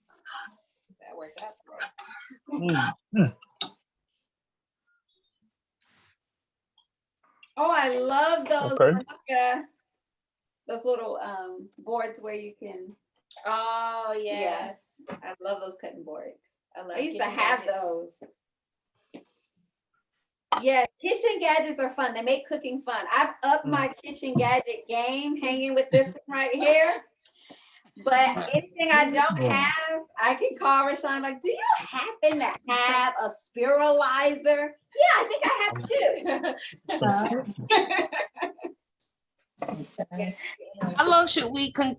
worked out. Oh, I love those. Okay. Those little boards where you can. Oh, yes. I love those cutting boards. I love I used to kitchen have gadgets. those. Yes, kitchen gadgets are fun. They make cooking fun. I've upped my kitchen gadget game hanging with this one right here. But anything I don't have, I can call Rashawn like, do you happen to have a spiralizer? Yeah, I think I have two. How long should we cook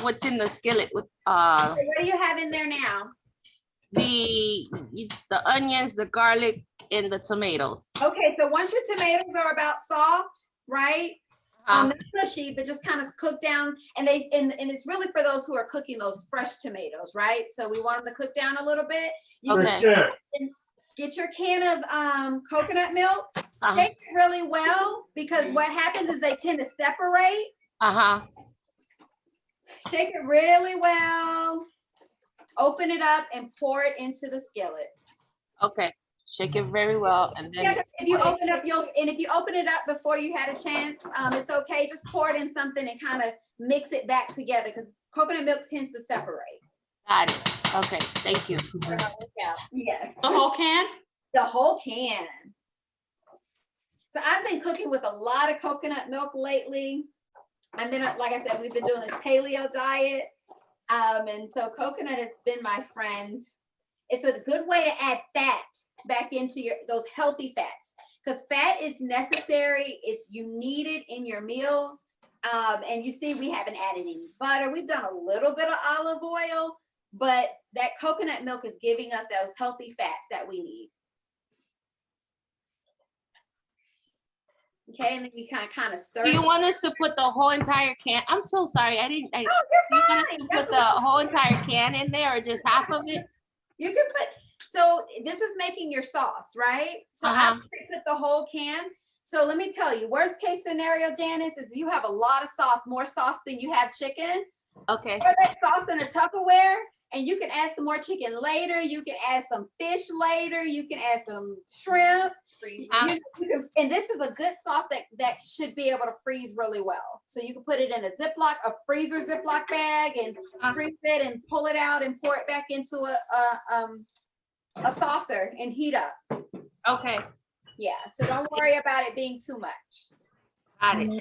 what's in the skillet with What do you have in there now? the onions, the garlic, and the tomatoes? Okay, so once your tomatoes are about soft, right? Not mushy, but just kind of cook down, and it's really for those who are cooking those fresh tomatoes, right? So we want them to cook down a little bit. You Okay. can get your can of coconut milk, shake it really well, because what happens is they tend to separate. Shake it really well, open it up, and pour it into the skillet. Okay, shake it very well, and Yeah, then 'cause if you open up, if you open it up before you had a chance, it's okay. Just pour it in something and kind of mix it back together, because coconut milk tends to separate. got it. Okay, thank you. Yes, The whole can? the whole can. So I've been cooking with a lot of coconut milk lately. I've been, like I said, we've been doing this paleo diet. And so coconut has been my friend. It's a good way to add fat back into those healthy fats, because fat is necessary. You need it in your meals. And you see, we haven't added any butter. We've done a little bit of olive oil, but that coconut milk is giving us those healthy fats that we need. Okay, and then we kind of stir. Do you want us to put the whole entire can? I'm so sorry, I didn't. Oh, You you're want us fine. to That's put the what whole entire can in there, or just half of it? you can put. So this is making your sauce, right? So I put the whole can. So let me tell you, worst case scenario, Janice, is you have a lot of sauce, more sauce than you have chicken. Okay. Pour that sauce in a Tupperware, and you can add some more chicken later. You can add some fish later. You can add some shrimp. And this is a good sauce that should be able to freeze really well. So you can put it in a freezer Ziploc bag, and freeze it and pull it out and pour it back into a saucer and heat up. Okay. Yeah, so don't worry about it being too much. Got it.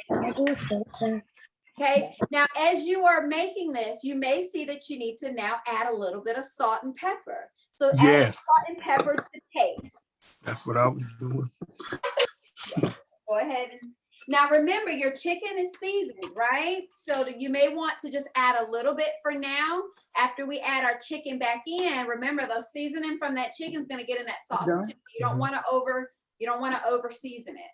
Okay, now as you are making this, you may see that you need to now add a little bit of salt and pepper. So add Yes. salt and pepper to taste. That's what I was doing. Go ahead. Now remember, your chicken is seasoned, right? So you may want to just add a little bit for now. After we add our chicken back in, remember the seasoning from that chicken is going to get in that sauce too. You don't want to over season it.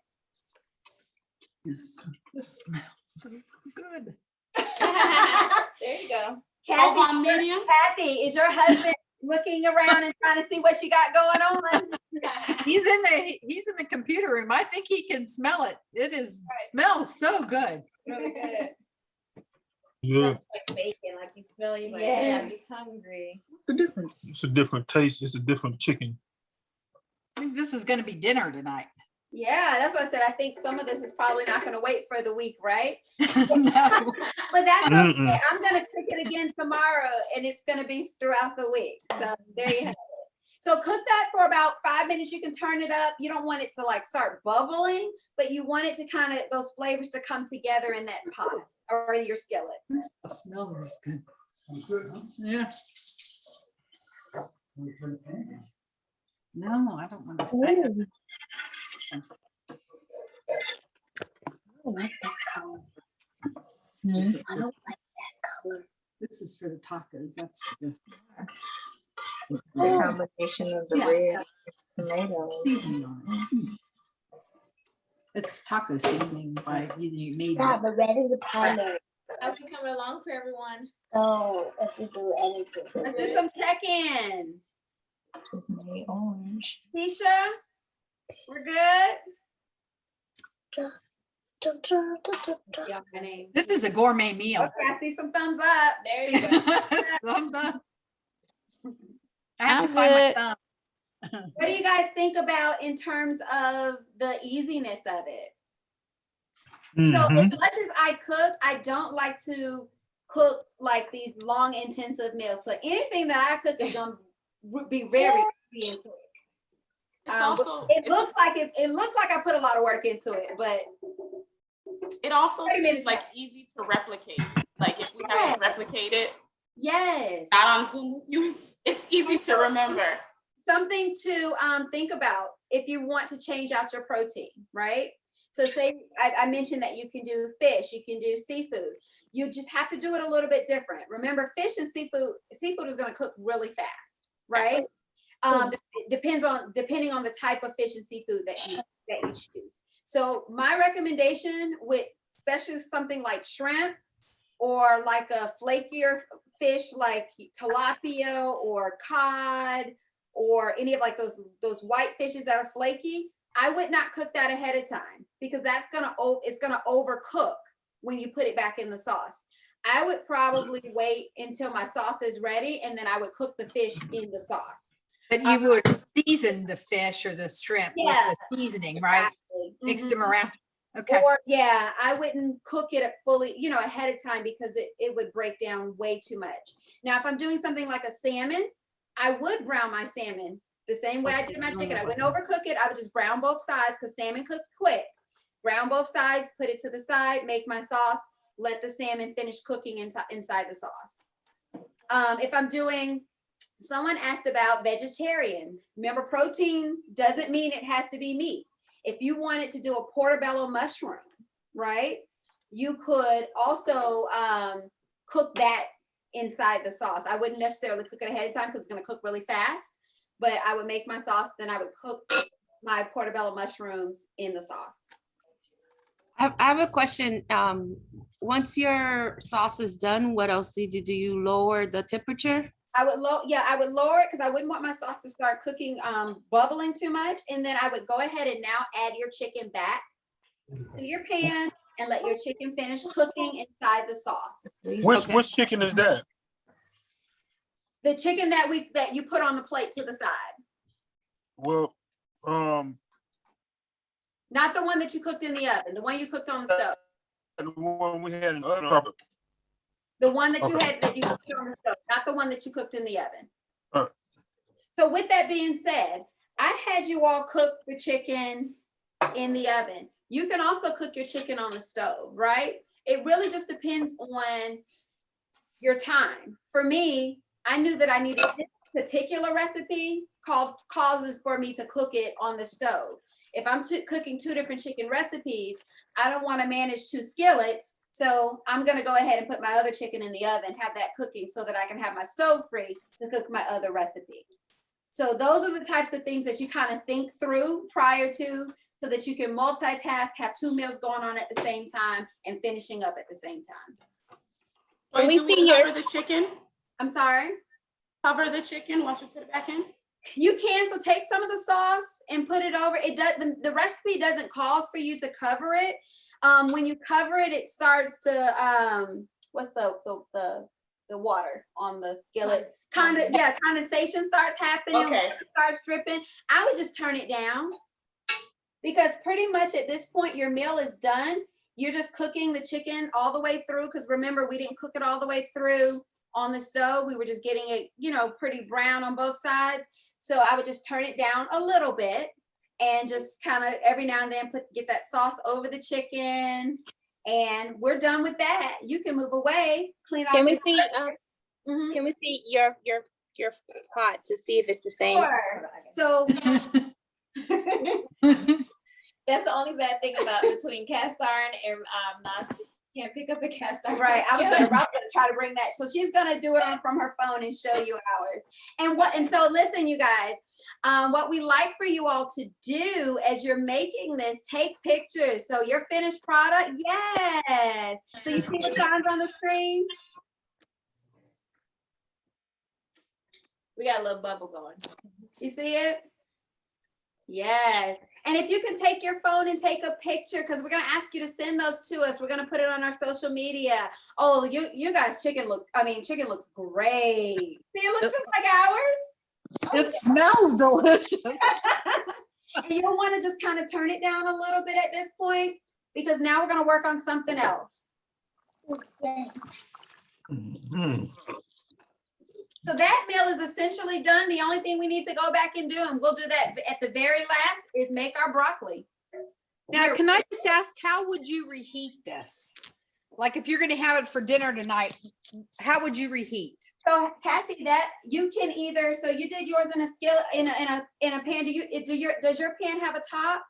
Yes, this smells so good. There you go. Over on medium? Kathy, is your husband looking around and trying to see what you got going on? He's in the computer room. I think he can smell it. Smells so good. Really good. Yeah, Like bacon, like you smell, you're like, Yes. yeah, he's hungry. it's a different taste. It's a different chicken. I think this is going to be dinner tonight. Yeah, that's what I said. I think some of this is probably not going to wait for the week, right? No. But that's okay. Mm-mm. I'm going to cook it again tomorrow, and it's going to be throughout the week. So there you have it. So cook that for about 5 minutes. You can turn it up. You don't want it to like start bubbling, but you want it to kind of those flavors to come together in that pot or your skillet. The smell is good. Yeah. No, I don't want to. I don't like that color. I don't like that color. This is for the tacos. That's for the The combination of the Yeah, it's red got tomato. seasoning on it. It's taco seasoning by you made. the red is a primary. How's it coming along for everyone? So if we do anything. Let's do some check-ins. Just made orange. Keisha, we're good? Yeah, my name. This is a gourmet meal. Okay, I see some thumbs up. There you go. Thumbs up. I have to I'm find my good. thumb. What do you guys think about in terms of the easiness of it? So Mhm. as much as I cook, I don't like to cook like these long, intensive meals. So anything that I cook is gonna be very easy and quick. It's also, It looks like I put a lot of work into it, but it also 30 minutes seems like easy to replicate. Like if we have to replicate it, yes. not on Zoom with you, it's easy to remember. Something to think about if you want to change out your protein, right? So say I mentioned that you can do fish, you can do seafood. You just have to do it a little bit different. Remember, fish and seafood is going to cook really fast, right? Depending on the type of fish and seafood that you choose. So my recommendation with especially something like shrimp or like a flakier fish like tilapia or cod or any of like those white fishes that are flaky, I would not cook that ahead of time because it's gonna overcook when you put it back in the sauce. I would probably wait until my sauce is ready and then I would cook the fish in the sauce. But you would season the fish or the shrimp with the seasoning, right? Exactly. Mix them around. Okay. Or yeah, I wouldn't cook it fully, ahead of time because it would break down way too much. Now, if I'm doing something like a salmon, I would brown my salmon the same way I did my chicken. I wouldn't overcook it. I would just brown both sides because salmon cooks quick. Brown both sides, put it to the side, make my sauce, let the salmon finish cooking inside the sauce. If I'm doing, someone asked about vegetarian. Remember, protein doesn't mean it has to be meat. If you wanted to do a portobello mushroom, right, you could also cook that inside the sauce. I wouldn't necessarily cook it ahead of time because it's going to cook really fast, but I would make my sauce, then I would cook my portobello mushrooms in the sauce. I have a question. Once your sauce is done, what else do you do? You lower the temperature? I would lower it because I wouldn't want my sauce to start cooking, bubbling too much. And then I would go ahead and now add your chicken back to your pan and let your chicken finish cooking inside the sauce. Which chicken is that? The chicken that you put on the plate to the side. Well, Not the one that you cooked in the oven, the one you cooked on the stove. the one we had in the oven. The one that you Okay. had that you cooked on the stove, not the one that you cooked in the oven. Uh. So with that being said, I had you all cook the chicken in the oven. You can also cook your chicken on the stove, right? It really just depends on your time. For me, I knew that I needed this particular recipe causes for me to cook it on the stove. If I'm cooking two different chicken recipes, I don't want to manage two skillets. So I'm going to go ahead and put my other chicken in the oven, have that cooking so that I can have my stove free to cook my other recipe. So those are the types of things that you kind of think through prior to, so that you can multitask, have two meals going on at the same time and finishing up at the same time. Can we see cover the chicken? I'm sorry? Cover the chicken once we put it back in? You can, so take some of the sauce and put it over. It does, the recipe doesn't cause for you to cover it. When you cover it, it starts to, what's the water on the skillet? Condensation starts happening. Okay. It starts dripping. I would just turn it down because pretty much at this point, your meal is done. You're just cooking the chicken all the way through. Because remember, we didn't cook it all the way through on the stove. We were just getting it, pretty brown on both sides. So I would just turn it down a little bit and just kind of every now and then get that sauce over the chicken. And we're done with that. You can move away, clean off. Can we see, Mhm. can we see your pot to see if it's the same? Sure. So That's the only bad thing about between cast iron and non-stick. You can't pick up a cast iron. right, I was skillet. gonna try to bring that. So she's gonna do it from her phone and show you ours. And so listen, you guys, what we like for you all to do as you're making this, take pictures. So your finished product, yes. So you see the signs on the screen? We got a little bubble going. You see it? Yes. And if you can take your phone and take a picture, because we're going to ask you to send those to us. We're going to put it on our social media. Oh, you guys, chicken looks great. See, it looks just like ours. It smells delicious. And you'll want to just kind of turn it down a little bit at this point, because now we're going to work on something else. Mhm. So that meal is essentially done. The only thing we need to go back and do, and we'll do that at the very last, is make our broccoli. Now, can I just ask, how would you reheat this? Like if you're gonna have it for dinner tonight, how would you reheat? So Kathy, that you can either, so you did yours in a skillet, in a pan. Does your pan have a top?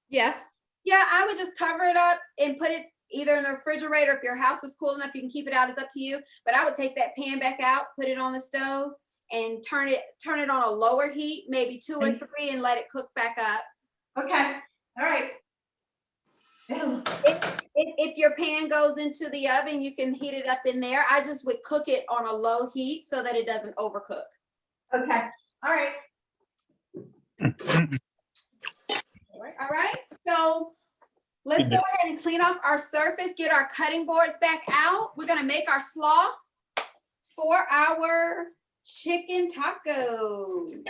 Yes. Yeah, I would just cover it up and put it either in the refrigerator. If your house is cool enough, you can keep it out. It's up to you. But I would take that pan back out, put it on the stove, and turn it on a lower heat, maybe 2 or 3, and let it cook back up. Okay, all right. If your pan goes into the oven, you can heat it up in there. I just would cook it on a low heat so that it doesn't overcook. Okay, all right. All right, so let's go ahead and clean off our surface, get our cutting boards back out. We're gonna make our slaw for our chicken tacos.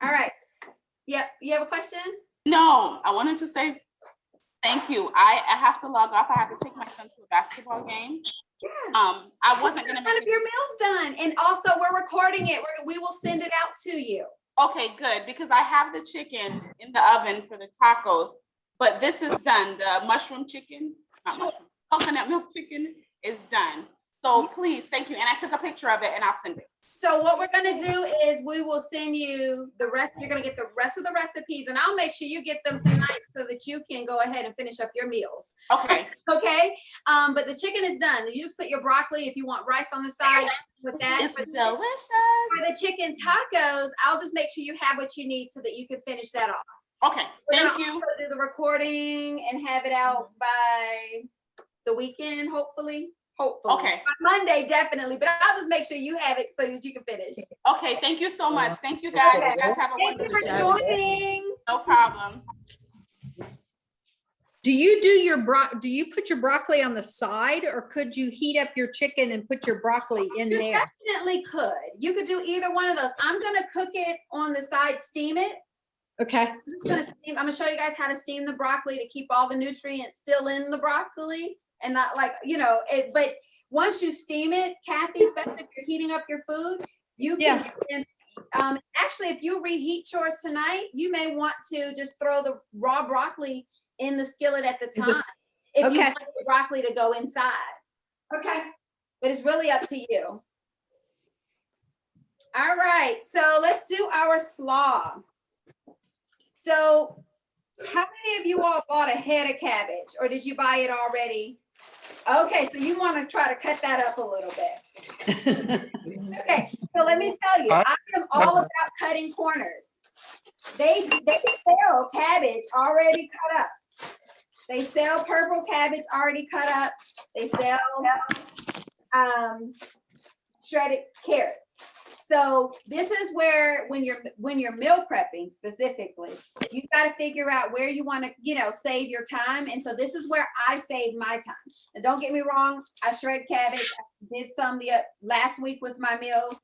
All right. Yep, you have a question? No, I wanted to say thank you. I have to log off. I have to take my son to a basketball game. Yeah. I wasn't gonna None make of it. your meal's done. And also we're recording it. We will send it out to you. Okay, good, because I have the chicken in the oven for the tacos, but this is done. The mushroom chicken, not Sure. mushroom, coconut milk chicken is done. So please, thank you. And I took a picture of it and I'll send it. So what we're gonna do is we will send you the rest. You're gonna get the rest of the recipes, and I'll make sure you get them tonight so that you can go ahead and finish up your meals. Okay, Okay? But the chicken is done. You just put your broccoli, if you want rice on the side with that. it's For delicious. the chicken tacos, I'll just make sure you have what you need so that you can finish that off. Okay, We're thank gonna you. also do the recording and have it out by the weekend, hopefully. Okay. By Monday, definitely, but I'll just make sure you have it so that you can finish. Okay, thank you so much. Thank you guys. You guys have a Thank you wonderful for day. joining. No problem. Do you do you put your broccoli on the side, or could you heat up your chicken and put your broccoli in You there? definitely could. You could do either one of those. I'm gonna cook it on the side, steam it. Okay, I'm gonna show you guys how to steam the broccoli to keep all the nutrients still in the broccoli and not like, but once you steam it, Kathy, especially if you're heating up your food, you can, actually, if you reheat yours tonight, you may want to just throw the raw broccoli in the skillet at the time. If you Okay. want the broccoli to go inside. Okay. But it's really up to you. All right, so let's do our slaw. So how many of you all bought a head of cabbage, or did you buy it already? Okay, so you want to try to cut that up a little bit. Okay, so let me tell you, I am all about cutting corners. They sell cabbage already cut up. They sell purple cabbage already cut up. They sell shredded carrots. So this is where, when you're meal prepping specifically, you got to figure out where you want to, save your time. And so this is where I save my time. And don't get me wrong, I shred cabbage. I did some the last week with my meals.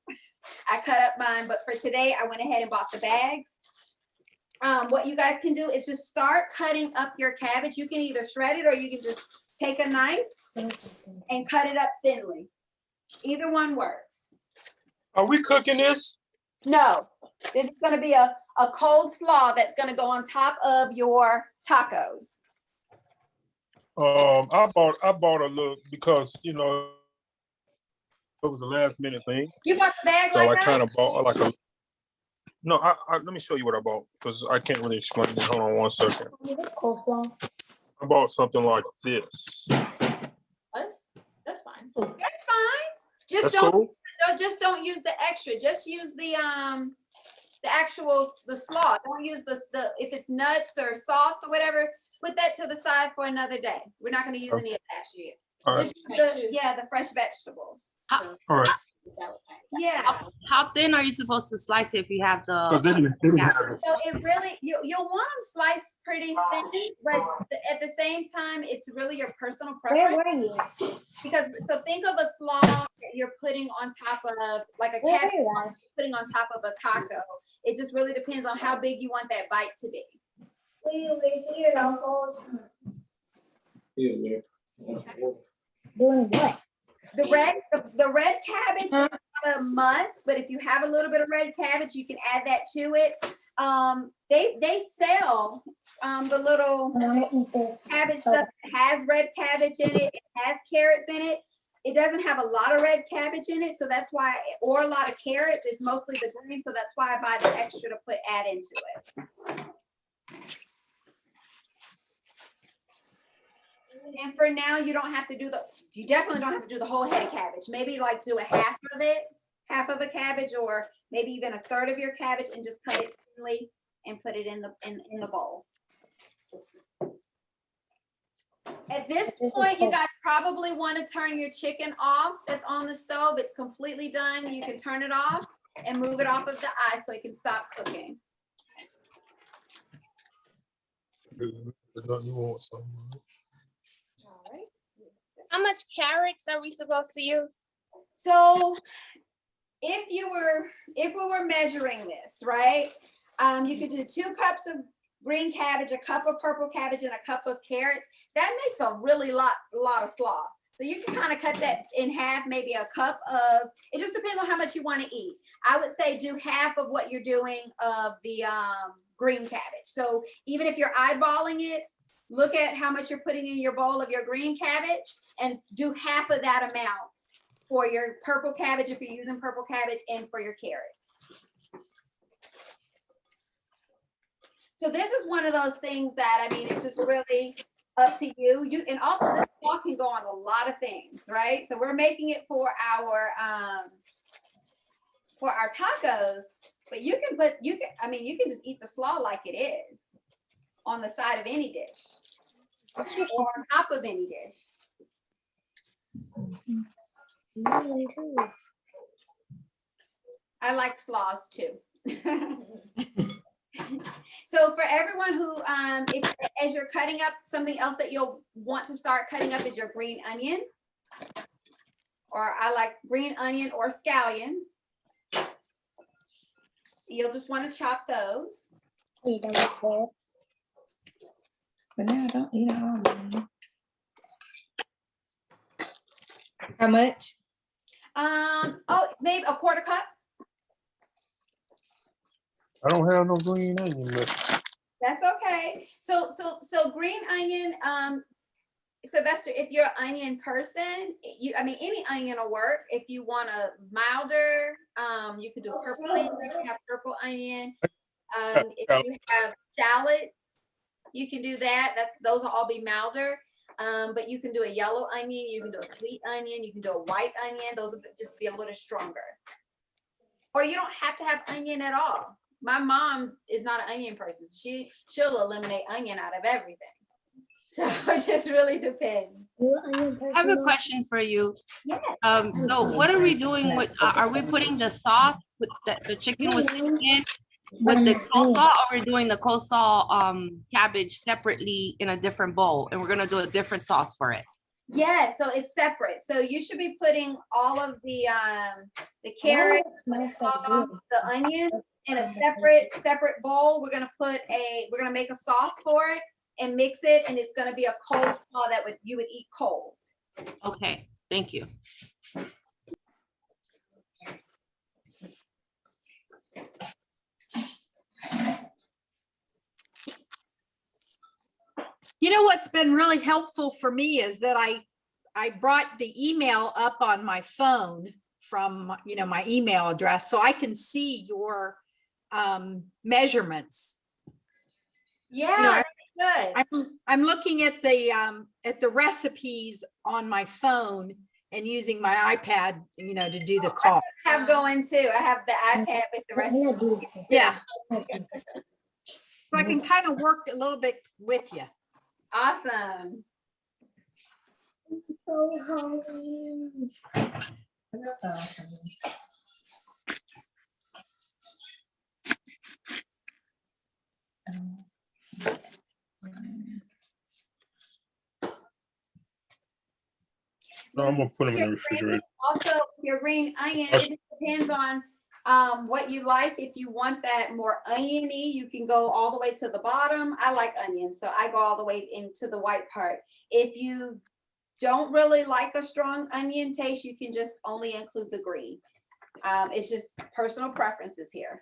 I cut up mine, but for today, I went ahead and bought the bags. What you guys can do is just start cutting up your cabbage. You can either shred it or you can just take a knife and cut it up thinly. Either one works. Are we cooking this? No, this is gonna be a cold slaw that's gonna go on top of your tacos. I bought a little because it was a last minute thing. You bought the bag So I like kind that? of bought like a. No, I let me show you what I bought because I can't really explain it. Hold on 1 second. I bought something like this. That's fine. That's fine. Just That's cool. don't use the extra. Just use the actual slaw. Don't use the if it's nuts or sauce or whatever. Put that to the side for another day. We're not going to use any of that shit. All right. Just use the fresh vegetables. All right. Yeah. How thin are you supposed to slice it if you have Because the? they didn't have it. So it really, you'll want them sliced pretty thin, but at the same time, it's really your personal preference. Where were you? Because, so think of a slaw that you're putting on top of, like a Where cabbage, were you? putting on top of a taco. It just really depends on how big you want that bite to be. We were here the whole time. Doing what? The red cabbage is not a must, but if you have a little bit of red cabbage, you can add that to it. They sell the little cabbage stuff that has red cabbage in it. It has carrots in it. It doesn't have a lot of red cabbage in it, so that's why, or a lot of carrots. It's mostly the green, so that's why I buy the extra to add into it. And for now, you don't have to do you definitely don't have to do the whole head of cabbage. Maybe like do a half of it, half of a cabbage, or maybe even a third of your cabbage, and just cut it thinly and put it in the bowl. At this point, you guys probably want to turn your chicken off that's on the stove. It's completely done. You can turn it off and move it off of the eye so it can stop cooking. You want some? All right. How much carrots are we supposed to use? So if we were measuring this, right? You could do 2 cups of green cabbage, a cup of purple cabbage, and a cup of carrots. That makes a really lot of slaw. So you can kind of cut that in half, maybe a cup of, it just depends on how much you want to eat. I would say do half of what you're doing of the green cabbage. So even if you're eyeballing it, look at how much you're putting in your bowl of your green cabbage and do half of that amount for your purple cabbage if you're using purple cabbage, and for your carrots. So this is one of those things that, I mean, it's just really up to you. And also this slaw can go on a lot of things, right? So we're making it for our tacos, but you can just eat the slaw like it is on the side of any dish or on top of any dish. I like slaws too. So for everyone who, as you're cutting up, something else that you'll want to start cutting up is your green onion. Or I like green onion or scallion. You'll just want to chop those. But now I don't eat all of them. How much? Oh, maybe a quarter cup. I don't have no green onion, but That's okay. So green onion, Sylvester, if you're an onion person, any onion will work. If you want a milder, you can do purple onion. You can have purple onion. If you have shallots, you can do that. Those will all be milder. But you can do a yellow onion. You can do a sweet onion. You can do a white onion. Those will just be a little stronger. Or you don't have to have onion at all. My mom is not an onion person. She'll eliminate onion out of everything. So it just really depends. I have a question for you. Yeah. So what are we doing with, are we putting the sauce with the chicken was in with the coleslaw, or we're doing the coleslaw cabbage separately in a different bowl, and we're gonna do a different sauce for it? Yeah, so it's separate. So you should be putting all of the carrots, the sauce, the onion in a separate bowl. We're gonna make a sauce for it and mix it, and it's gonna be a cold slaw that you would eat cold. Okay, thank you. You know what's been really helpful for me is that I brought the email up on my phone from, my email address, so I can see your measurements. Yeah, good. I'm looking at the recipes on my phone and using my iPad, to do the call. I have going too. I have the iPad with the recipes. Yeah. So I can kind of work a little bit with you. Awesome. no, I'm gonna put them in the refrigerator. Also, your green onion, it just depends on what you like. If you want that more oniony, you can go all the way to the bottom. I like onions, so I go all the way into the white part. If you don't really like a strong onion taste, you can just only include the green. It's just personal preferences here.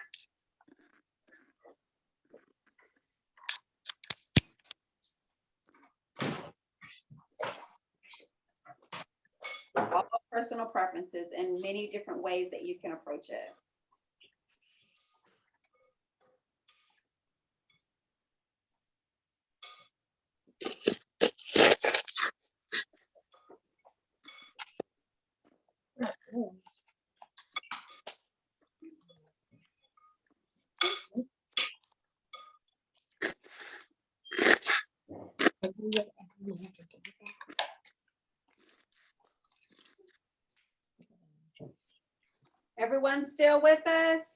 All personal preferences and many different ways that you can approach it. Everyone still with us?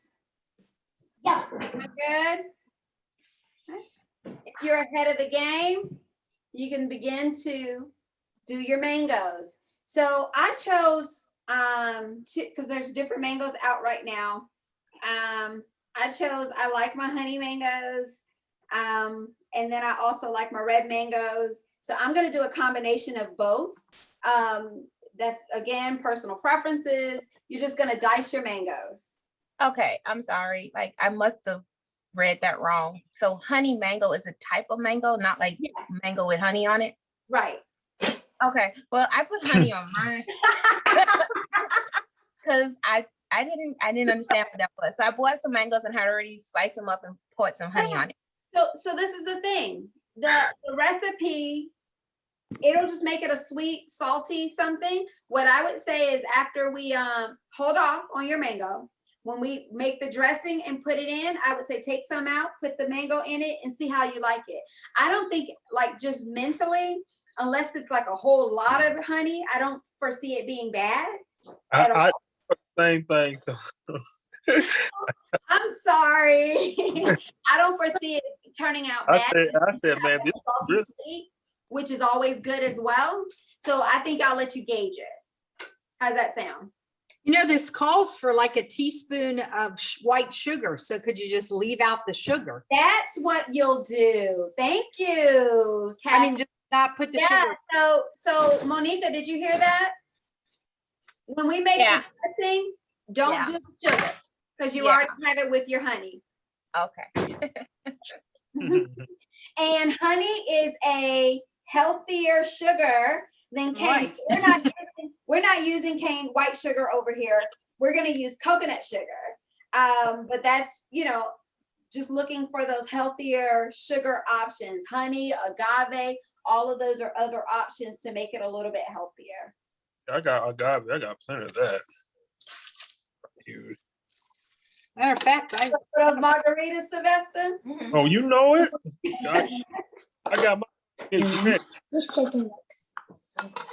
Yeah. Good. If you're ahead of the game, you can begin to do your mangoes. So I chose because there's different mangoes out right now. I like my honey mangoes. And then I also like my red mangoes. So I'm going to do a combination of both. That's again, personal preferences. You're just going to dice your mangoes. Okay, I'm sorry. Like I must have read that wrong. So honey mango is a type of mango, not like mango with honey on it. Right. Okay. Well, I put honey on mine because I didn't understand what that was. So I bought some mangoes and had already sliced them up and poured some honey on it. So this is the thing. The recipe, it'll just make it a sweet, salty something. What I would say is after we hold off on your mango, when we make the dressing and put it in, I would say take some out, put the mango in it and see how you like it. I don't think like just mentally, unless it's like a whole lot of honey, I don't foresee it being bad. I same thing. So I'm sorry. I don't foresee it turning out bad. I said, man, this Salty sweet, which is always good as well. So I think I'll let you gauge it. How's that sound? You know, this calls for like a teaspoon of white sugar. So could you just leave out the sugar? That's what you'll do. Thank you. I mean, just not put the sugar. So Monica, did you hear that? When we make the dressing, don't do sugar because you already have it with your honey. Okay. And honey is a healthier sugar than cane. Right. We're not using cane white sugar over here. We're going to use coconut sugar. But that's, just looking for those healthier sugar options. Honey, agave, all of those are other options to make it a little bit healthier. I got agave. I got plenty of that. Huge. Matter of fact, Margarita, Sylvester. Oh, you know it? I got my This chicken looks so good.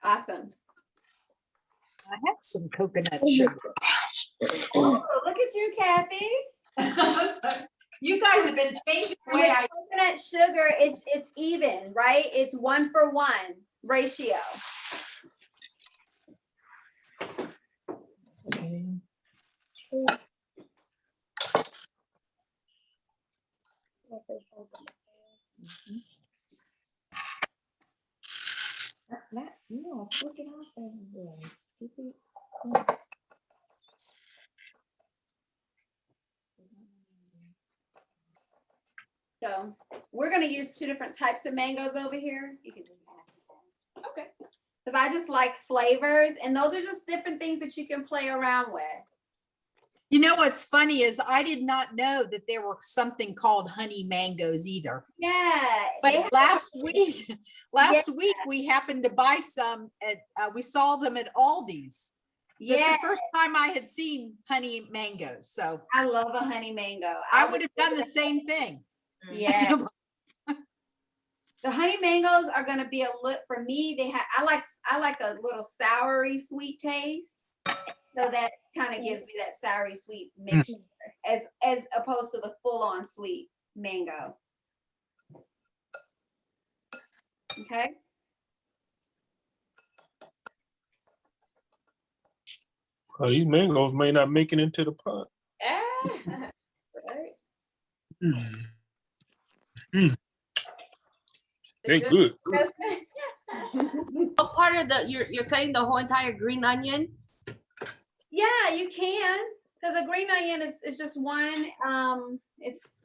Awesome. I have some coconut sugar. Oh, look at you, Kathy. You guys have been changing the way I. Coconut sugar it's even, right? It's 1-for-1 ratio. So we're going to use 2 different types of mangoes over here. You can do that. Okay. Because I just like flavors, and those are just different things that you can play around with. You know what's funny is I did not know that there were something called honey mangoes either. Yeah. But last week we happened to buy some at we saw them at Aldi's. Yeah. It's the first time I had seen honey mangoes. So I love a honey mango. I would have done the same thing. Yeah. The honey mangoes are going to be a look for me. I like a little soury sweet taste. So that kind of gives me that soury sweet mixture as opposed to the full on sweet mango. Okay. Well, these mangoes may not make it into the pot. Right. They good. What part of you're cutting the whole entire green onion? Yeah, you can, because a green onion is just one,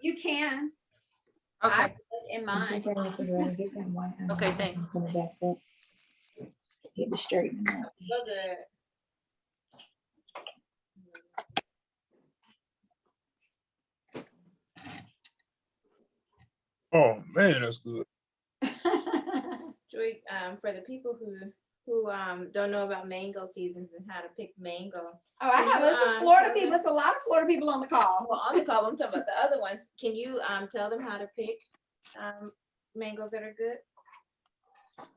you can. I Okay, put it in mine. okay, thanks. Get the straighten out. So good. Oh, man, that's good. Joy, for the people who don't know about mango seasons and how to pick mango. Oh, I Can have you, some Florida tell people, them- it's a lot of Florida people on the call. Well, on the call, I'm talking about the other ones. Can you tell them how to pick mangoes that are good?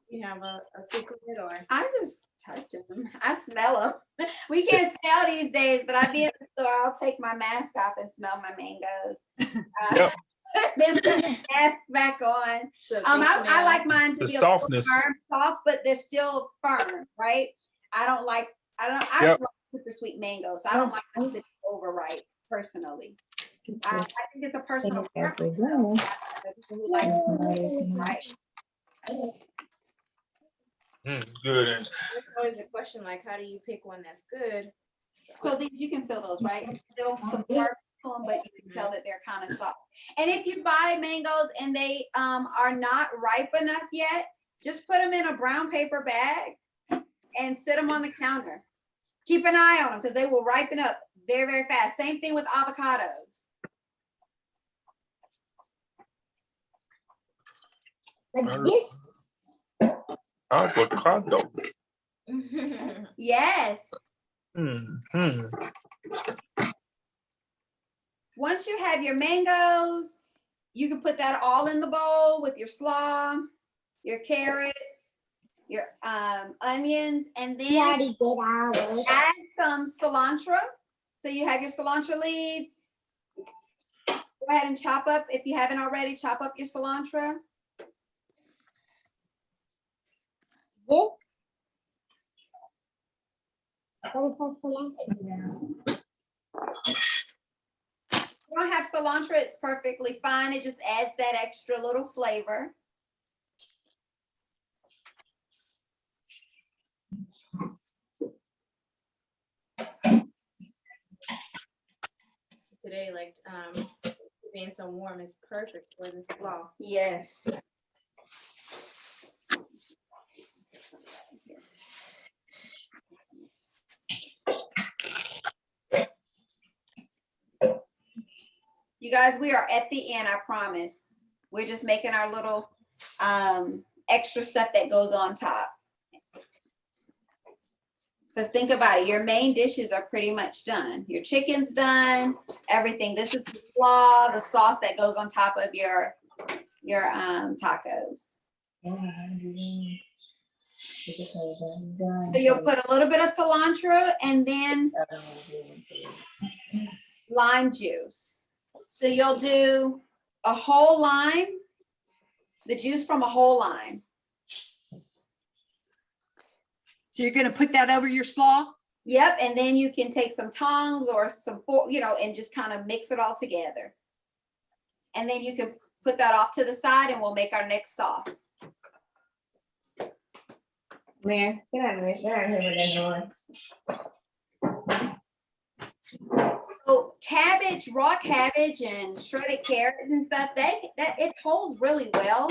You have a secret or? I just touch them. I smell them. We can't smell these days, but I be in the store. I'll take my mask off and smell my mangoes. Yep. Then put the mask back on. So I like mine to The be a little softness. firm, soft, but they're still firm, right? I don't like Yep. super sweet mangoes. So I don't like them to be overripe personally. I think it's a personal preference. There are people who like them right. Good. There's always a question like, how do you pick one that's good? So you can feel those, right? Still some work to them, but you can tell that they're kind of soft. And if you buy mangoes and they are not ripe enough yet, just put them in a brown paper bag and sit them on the counter. Keep an eye on them because they will ripen up very, very fast. Same thing with avocados. Avocado. Yes. Mm-hmm. Once you have your mangoes, you can put that all in the bowl with your slaw, your carrot, your onions, and then add some cilantro. So you have your cilantro leaves. Go ahead and chop up, if you haven't already, chop up your cilantro. If you don't have cilantro, it's perfectly fine. It just adds that extra little flavor. Today, like being so warm is perfect for this slaw. Yes. You guys, we are at the end, I promise. We're just making our little extra stuff that goes on top. Because think about it, your main dishes are pretty much done. Your chicken's done, everything. This is the slaw, the sauce that goes on top of your tacos. So you'll put a little bit of cilantro and then lime juice. So you'll do a whole lime, the juice from a whole lime. So you're gonna put that over your slaw? Yep, and then you can take some tongs or some, and just kind of mix it all together. And then you can put that off to the side and we'll make our next sauce. Man, get out of here. Get out of here with that noise. So cabbage, raw cabbage and shredded carrots and stuff, that it holds really well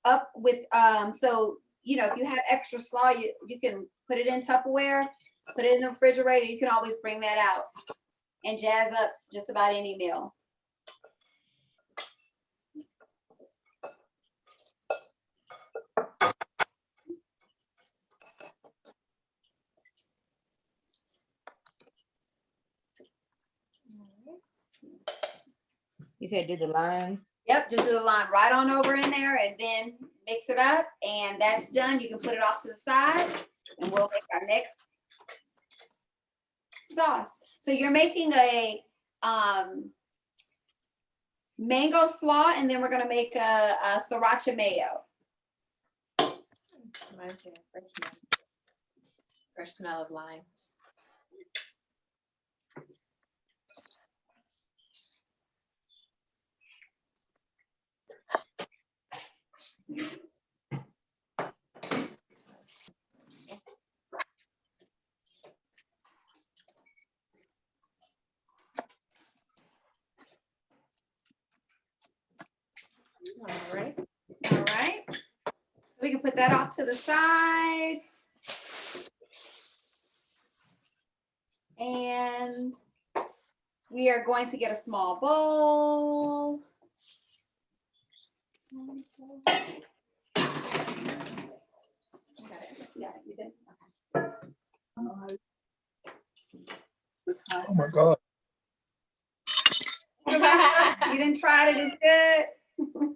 up with, so, if you have extra slaw, you can put it in Tupperware, put it in the refrigerator. You can always bring that out and jazz up just about any meal. You said do the limes. Yep, just do the lime right on over in there and then mix it up and that's done. You can put it off to the side and we'll make our next sauce. So you're making a mango slaw and then we're gonna make a sriracha mayo. Reminds me of fresh smell of limes. All right. All right. We can put that off to the side. And we are going to get a small bowl. Yeah, you did. Oh my God. You didn't try it, it's good.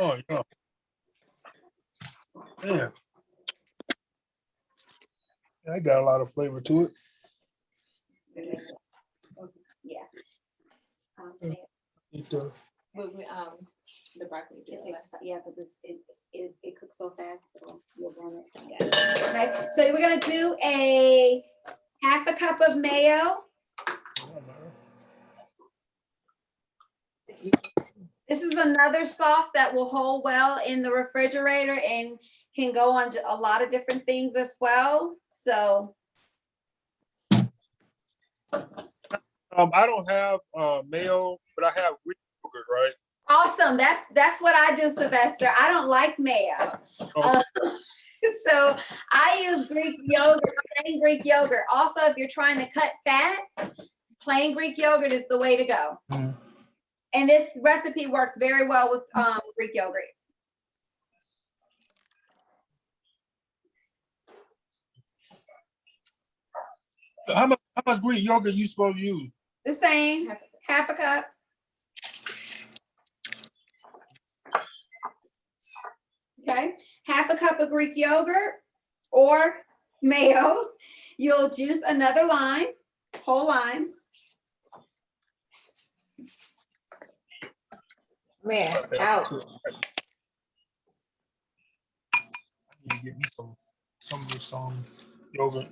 Oh, yeah. Yeah. I got a lot of flavor to it. Yeah. Eat the- The broccoli. It juice. takes, yeah, because it cooks so fast. You'll burn it. Yeah. Okay, so we're gonna do a half a cup of mayo. This is another sauce that will hold well in the refrigerator and can go on a lot of different things as well. So I don't have mayo, but I have Greek yogurt, right? awesome. That's what I do, Sylvester. I don't like mayo. Oh. So I use Greek yogurt, plain Greek yogurt. Also, if you're trying to cut fat, plain Greek yogurt is the way to go. Mhm. And this recipe works very well with Greek yogurt. How much Greek yogurt you supposed to use? The same, half a cup. Okay, half a cup of Greek yogurt or mayo. You'll juice another lime, whole lime. Man, out. I need to get me some of this yogurt.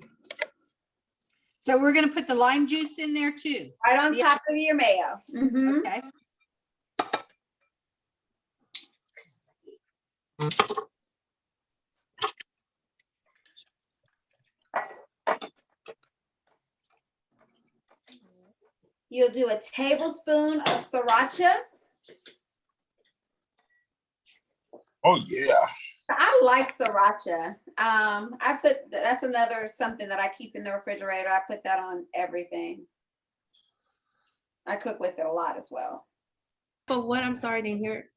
So we're gonna put the lime juice in there too. Right on Yeah. top of your mayo. Mhm. Okay. You'll do a tablespoon of sriracha. Oh yeah. I like sriracha. That's another something that I keep in the refrigerator. I put that on everything. I cook with it a lot as well. But what, I'm sorry, I didn't hear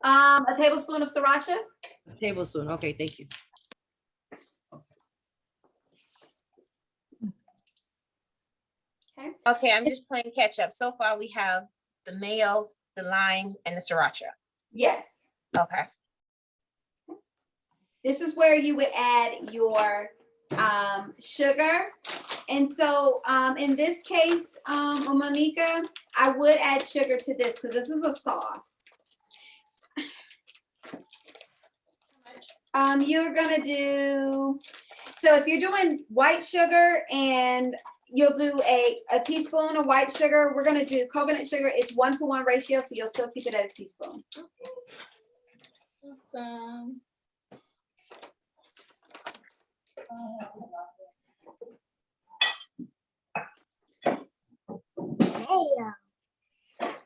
A tablespoon of sriracha. it. Tablespoon, okay, thank you. Okay, I'm just playing catch up. So far, we have the mayo, the lime, and the sriracha. Yes. Okay. This is where you would add your sugar. And so in this case, Monica, I would add sugar to this because this is a sauce. You're gonna do, so if you're doing white sugar and you'll do a teaspoon of white sugar, we're gonna do coconut sugar. It's 1-to-1 ratio, so you'll still keep it at a teaspoon. Awesome.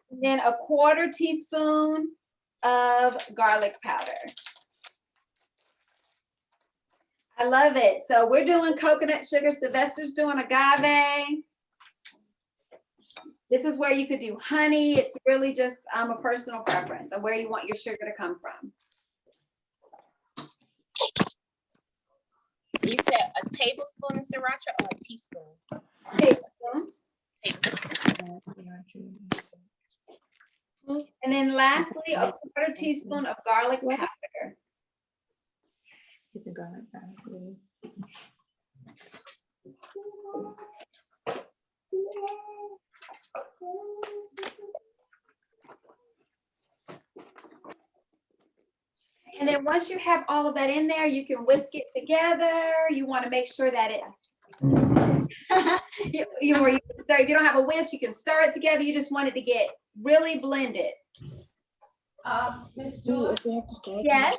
And then a 1/4 teaspoon of garlic powder. I love it. So we're doing coconut sugar. Sylvester's doing agave. This is where you could do honey. It's really just a personal preference of where you want your sugar to come from. You said a tablespoon of sriracha or a teaspoon? Tablespoon. And then lastly, a 1/4 teaspoon of garlic powder. And then once you have all of that in there, you can whisk it together. You want to make sure that it, if you don't have a whisk, you can stir it together. You just want it to get really blended. Yes.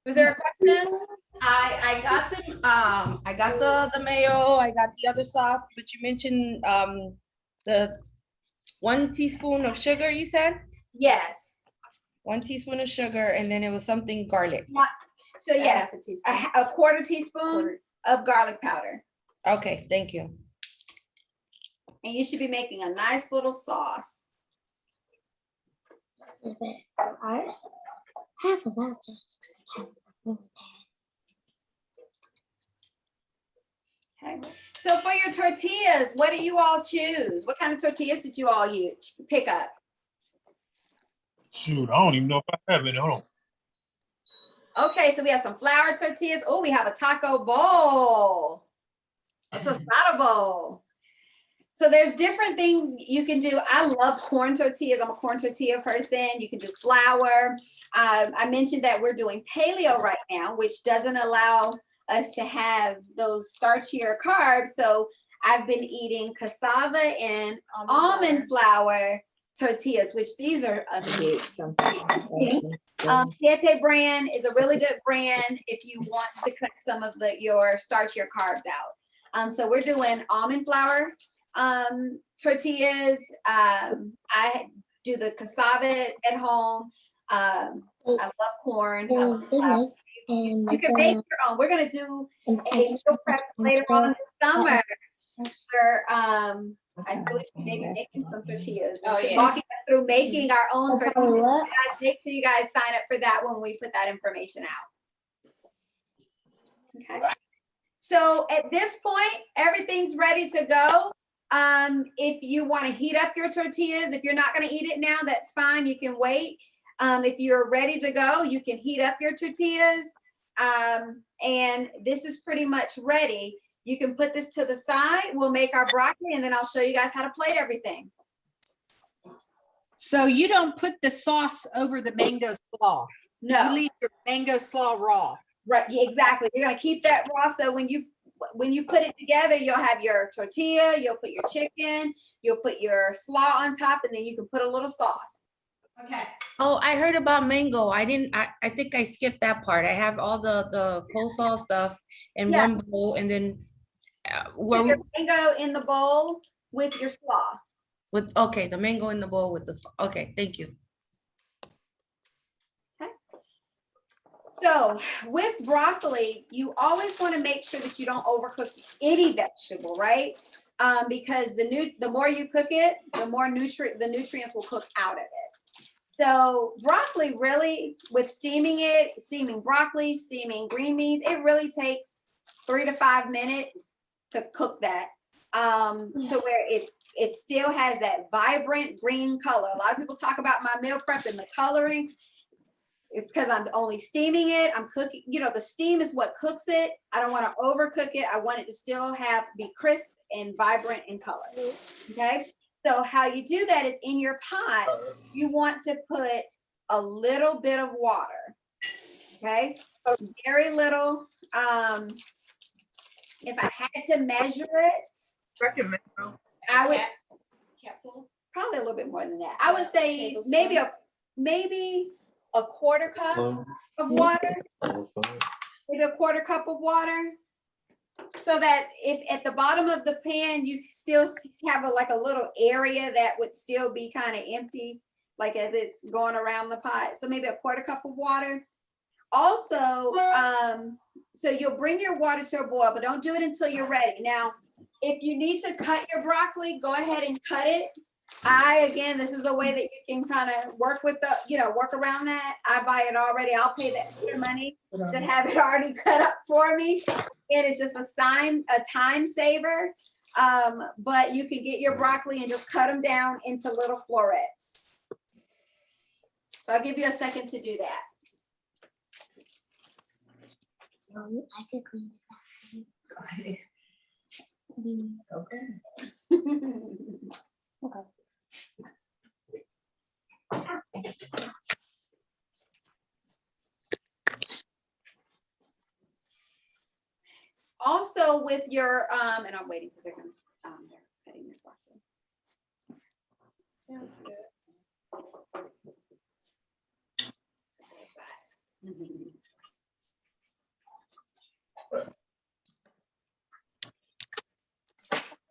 Was there a question? I got the mayo, I got the other sauce, but you mentioned the 1 teaspoon of sugar, you said? Yes. 1 teaspoon of sugar, and then it was something garlic. So yes, a quarter teaspoon of garlic powder. Okay, thank you. And you should be making a nice little sauce. Okay. So for your tortillas, what do you all choose? What kind of tortillas did you all pick up? Shoot, I don't even know if I have any. Hold on. Okay, so we have some flour tortillas. Oh, we have a taco bowl. A tostada bowl. So there's different things you can do. I love corn tortillas. I'm a corn tortilla person. You can do flour. I mentioned that we're doing paleo right now, which doesn't allow us to have those starchier carbs. So I've been eating cassava and almond flour tortillas, which these are Siete brand is a really good brand if you want to cut some of your starchier carbs out. So we're doing almond flour tortillas. I do the cassava at home. I love corn. I love flour. You can make your own. We're gonna do a meal prep later on in the summer. Where I believe maybe making some tortillas. Oh, yeah. Walking us through making our own tortillas. Guys, make sure you guys sign up for that when we put that information out. Okay. So at this point, everything's ready to go. If you want to heat up your tortillas, if you're not going to eat it now, that's fine. You can wait. If you're ready to go, you can heat up your tortillas. And this is pretty much ready. You can put this to the side. We'll make our broccoli and then I'll show you guys how to plate everything. So you don't put the sauce over the mango slaw. No. You leave your mango slaw raw. Right, yeah, exactly. You're gonna keep that raw. So when you put it together, you'll have your tortilla, you'll put your chicken, you'll put your slaw on top, and then you can put a little sauce. Okay. Oh, I heard about mango. I think I skipped that part. I have all the coleslaw stuff in Yeah. one bowl, and then Put your mango in the bowl with your slaw. okay, the mango in the bowl with the okay, thank you. So with broccoli, you always want to make sure that you don't overcook any vegetable, right? Because the more you cook it, the more the nutrients will cook out of it. So broccoli really, with steaming broccoli, steaming green beans, it really takes 3 to 5 minutes to cook that to where it still has that vibrant green color. A lot of people talk about my meal prep and the coloring. It's because I'm only steaming it. I'm cooking, the steam is what cooks it. I don't want to overcook it. I want it to still be crisp and vibrant in color. Okay. So how you do that is in your pot, you want to put a little bit of water. Okay. Very little. If I had to measure it, I would probably a little bit more than that. I would say maybe a quarter cup of water, maybe a quarter cup of water, so that if at the bottom of the pan you still have a little area that would still be kind of empty, like as it's going around the pot. So maybe a quarter cup of water. Also, so you'll bring your water to a boil, but don't do it until you're ready. Now, if you need to cut your broccoli, go ahead and cut it. Again, this is a way that you can kind of work with work around that. I buy it already. I'll pay the extra money to have it already cut up for me. It is just a time saver. But you can get your broccoli and just cut them down into little florets. So I'll give you a second to do that. I could clean this up. Okay. Also with your, and I'm waiting because they're cutting their broccoli. Sounds good.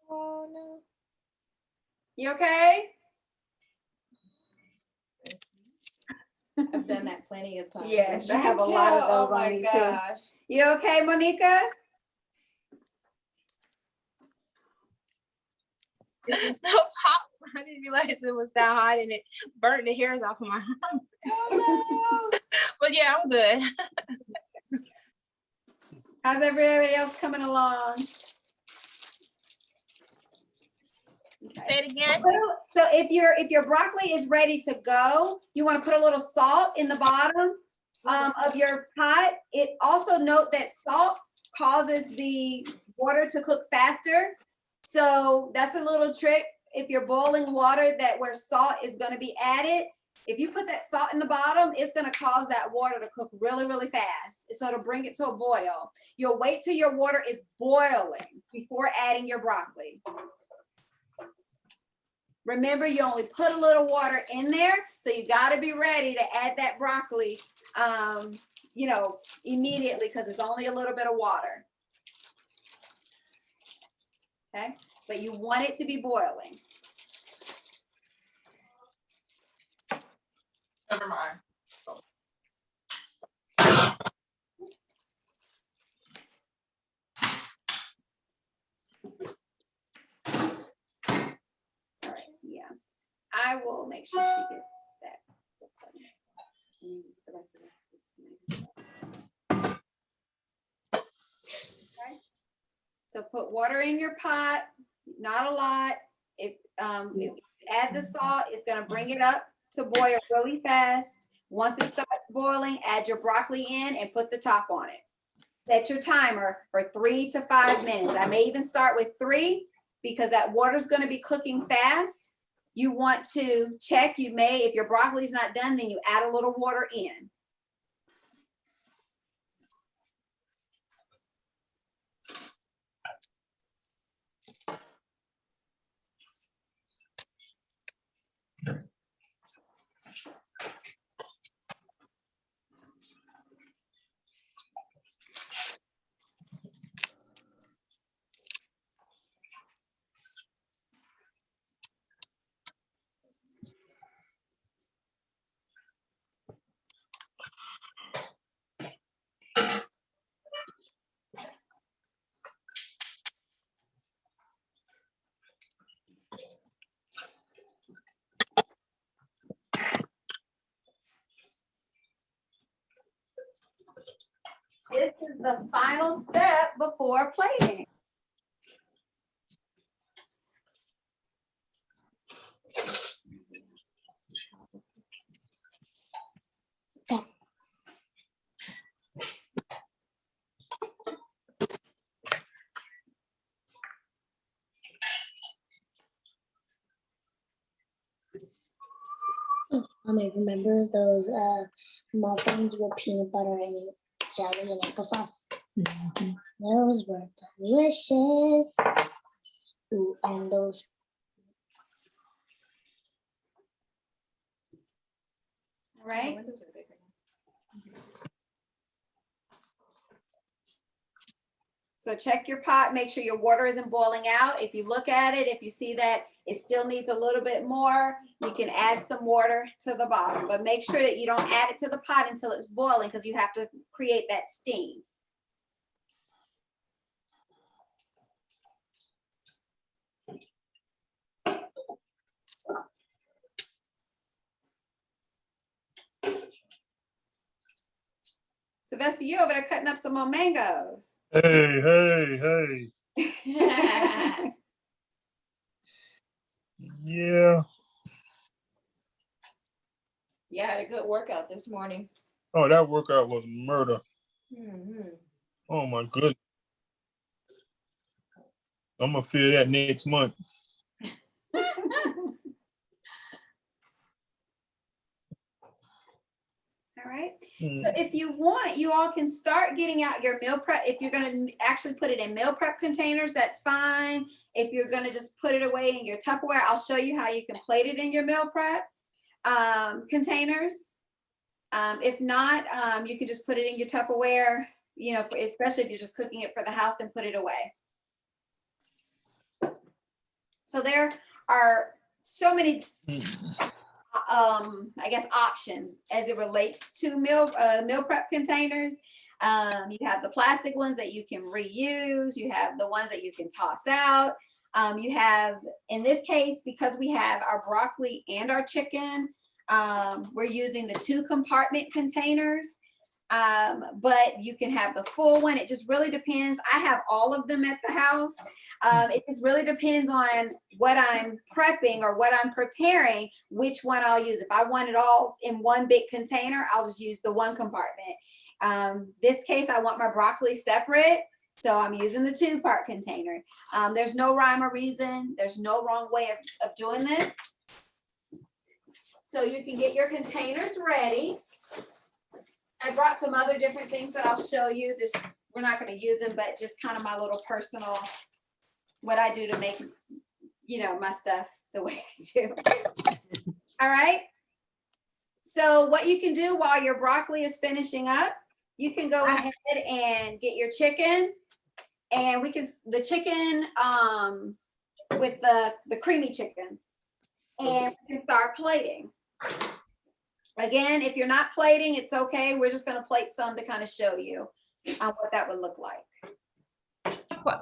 Oh, no. You okay? I've done that plenty of times. Yes, as I you have can a lot of tell. those Oh on my me, too. gosh. You okay, Monica? The pop, I didn't realize it was that hot and it burnt the hairs off of my arm. Oh, no. But yeah, I'm good. How's everybody else coming along? Say it again. So if your broccoli is ready to go, you want to put a little salt in the bottom of your pot. It also note that salt causes the water to cook faster. So that's a little trick. If you're boiling water that where salt is going to be added, if you put that salt in the bottom, it's going to cause that water to cook really, really fast. So to bring it to a boil, you'll wait till your water is boiling before adding your broccoli. Remember, you only put a little water in there, so you got to be ready to add that broccoli, you know, immediately because it's only a little bit of water. Okay, but you want it to be boiling. Never mind. All right, yeah. I will make sure she gets that. The rest of this. Okay. So put water in your pot, not a lot. If you add the salt, it's gonna bring it up to boil really fast. Once it starts boiling, add your broccoli in and put the top on it. Set your timer for 3 to 5 minutes. I may even start with 3 because that water's gonna be cooking fast. You want to check, you may, if your broccoli is not done, then you add a little water in. This is the final step before plating. Mommy, remember those muffins with peanut butter and jelly and applesauce? Those were delicious. Ooh, and those. All right. So check your pot, make sure your water isn't boiling out. If you look at it, if you see that it still needs a little bit more, you can add some water to the bottom, but make sure that you don't add it to the pot until it's boiling because you have to create that steam. Sylvester, you over there cutting up some more mangoes. Hey. Yeah. Yeah, I had a good workout this morning. Oh, that workout was murder. Mhm. Oh my goodness. I'm gonna feel that next month. All right. Mm. So if you want, you all can start getting out your meal prep. If you're going to actually put it in meal prep containers, that's fine. If you're going to just put it away in your Tupperware, I'll show you how you can plate it in your meal prep containers. If not, you can just put it in your Tupperware you know, especially if you're just cooking it for the house, and put it away. So there are so many, I guess, options as it relates to meal prep containers. You have the plastic ones that you can reuse. You have the ones that you can toss out. You have, in this case, because we have our broccoli and our chicken, we're using the 2 compartment containers. But you can have the full one. It just really depends. I have all of them at the house. It just really depends on what I'm prepping or what I'm preparing, which one I'll use. If I want it all in one big container, I'll just use the 1 compartment. This case, I want my broccoli separate, so I'm using the 2-part container. There's no rhyme or reason. There's no wrong way of doing this. So you can get your containers ready. I brought some other different things that I'll show you. This, we're not going to use them, but just kind of my little personal, what I do to make, you know, my stuff the way I do. All right. So what you can do while your broccoli is finishing up, you can go ahead and get your chicken, and we can, the chicken with the creamy chicken, and we can start plating. Again, if you're not plating, it's okay. We're just going to plate some to kind of show you what that would look like.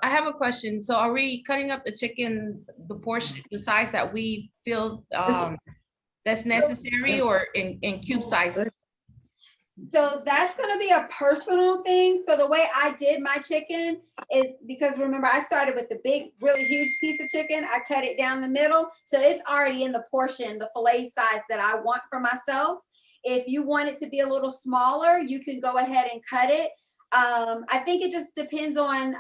I have a question. So are we cutting up the chicken, the portion, the size that we feel that's necessary, or in cube size? So that's going to be a personal thing. So the way I did my chicken is, because remember, I started with the big, really huge piece of chicken. I cut it down the middle. So it's already in the portion, the fillet size that I want for myself. If you want it to be a little smaller, you can go ahead and cut it. I think it just depends on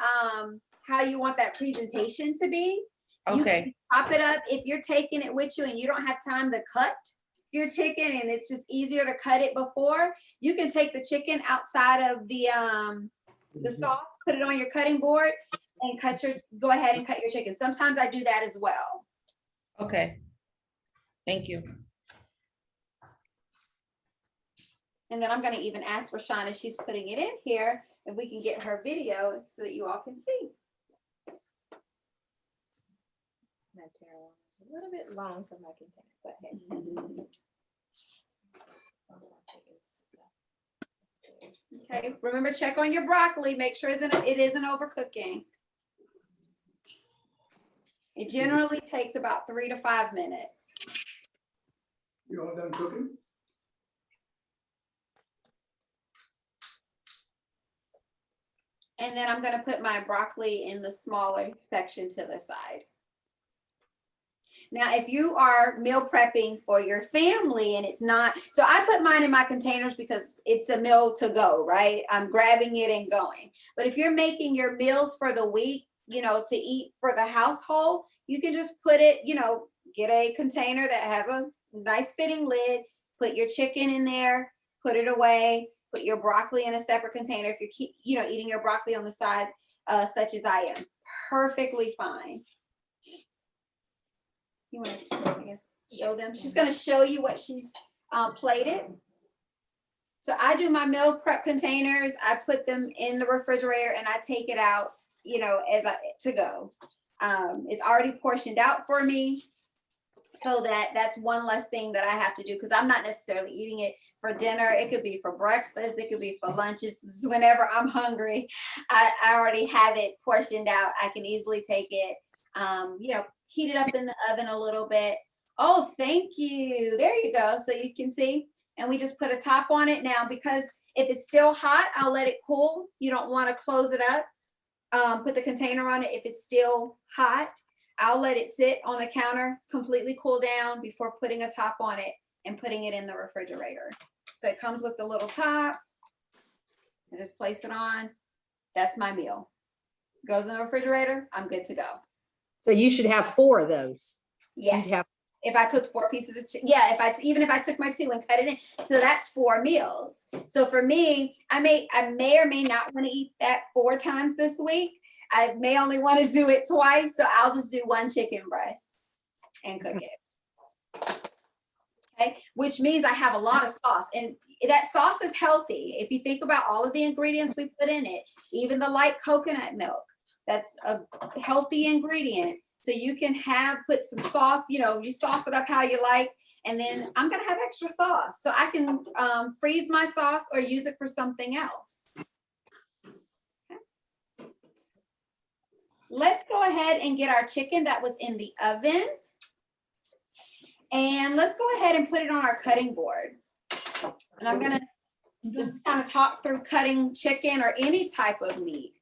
how you want that presentation to be. You Okay. can chop it up if you're taking it with you and you don't have time to cut your chicken, and it's just easier to cut it before. You can take the chicken outside of the sauce, put it on your cutting board, and go ahead and cut your chicken. Sometimes I do that as well. Okay. Thank you. And then I'm going to even ask Rashana, she's putting it in here, if we can get her video so that you all can see. It's a little bit long for my container. Go ahead. Okay, remember, check on your broccoli, make sure it isn't overcooking. It generally takes about 3 to 5 minutes. You all done cooking? And then I'm going to put my broccoli in the smaller section to the side. Now, if you are meal prepping for your family and it's not, so I put mine in my containers because it's a meal to go, right? I'm grabbing it and going. But if you're making your meals for the week, you know, to eat for the household, you can just put it, you know, get a container that has a nice fitting lid, put your chicken in there, put it away, put your broccoli in a separate container. If you're, you know, eating your broccoli on the side, such as I am, perfectly fine. You want to, I guess, show them? She's going to show you what she's plated. So I do my meal prep containers. I put them in the refrigerator and I take it out, you know, to go. It's already portioned out for me. So that's one less thing that I have to do, because I'm not necessarily eating it for dinner. It could be for breakfast. It could be for lunches. Whenever I'm hungry, I already have it portioned out. I can easily take it, you know, heat it up in the oven a little bit. Oh, thank you. There you go. So you can see, and we just put a top on it now, because if it's still hot, I'll let it cool. You don't want to close it up. Put the container on it. If it's still hot, I'll let it sit on the counter, completely cool down before putting a top on it and putting it in the refrigerator. So it comes with the little top. I just place it on. That's my meal. Goes in the refrigerator. I'm good to go. So you should have 4 of those. Yes. You'd have, If I cooked 4 pieces of chicken, yeah. Even if I took my 2 and cut it in, so that's 4 meals. So for me, I may or may not want to eat that 4 times this week. I may only want to do it twice, so I'll just do 1 chicken breast and cook it. Okay, which means I have a lot of sauce, and that sauce is healthy. If you think about all of the ingredients we put in it, even the light coconut milk, that's a healthy ingredient. So you can put some sauce, you sauce it up how you like, and then I'm gonna have extra sauce. So I can freeze my sauce or use it for something else. Okay. Let's go ahead and get our chicken that was in the oven. And let's go ahead and put it on our cutting board. And I'm gonna just kind of talk through cutting chicken or any type of meat.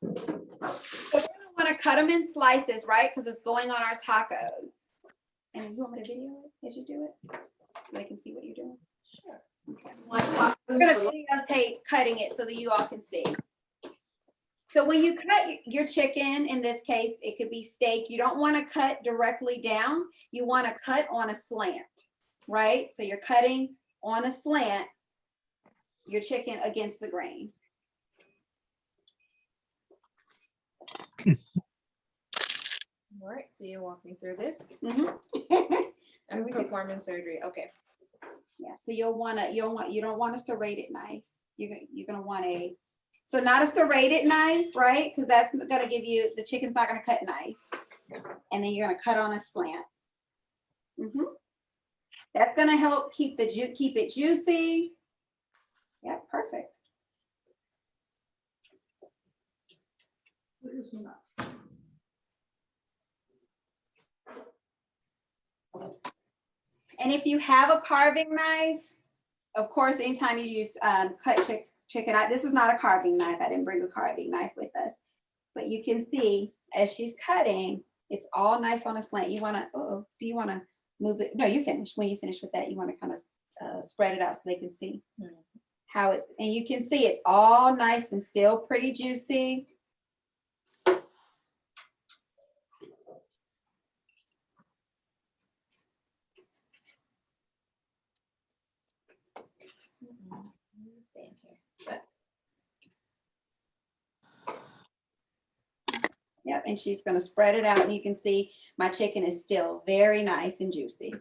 So we're gonna wanna cut them in slices, right? Because it's going on our tacos. And you want me to video it as you do it? So they can see what you're doing? Sure. Okay. We're gonna videotape cutting it so that you all can see. So when you cut your chicken, in this case, it could be steak, you don't want to cut directly down. You want to cut on a slant, right? So you're cutting on a slant your chicken against the grain. All right, so you're walking through this. Mhm. I'm performing surgery. Okay. Yeah, so you don't want a serrated knife. You're gonna want so not a serrated knife, right? Because that's gonna give you, the chicken's not gonna cut knife. And then you're gonna cut on a slant. That's gonna help keep it juicy. Yeah, perfect. And if you have a carving knife, of course, anytime you use cut chicken, this is not a carving knife. I didn't bring a carving knife with us, but you can see as she's cutting, it's all nice on a slant. You wanna, do you wanna move it? No, you finished. When you finish with that, you wanna kind of spread it out so they can see how it, and you can see it's all nice and still pretty juicy. Yep, and she's gonna spread it out, and you can see my chicken is still very nice and juicy.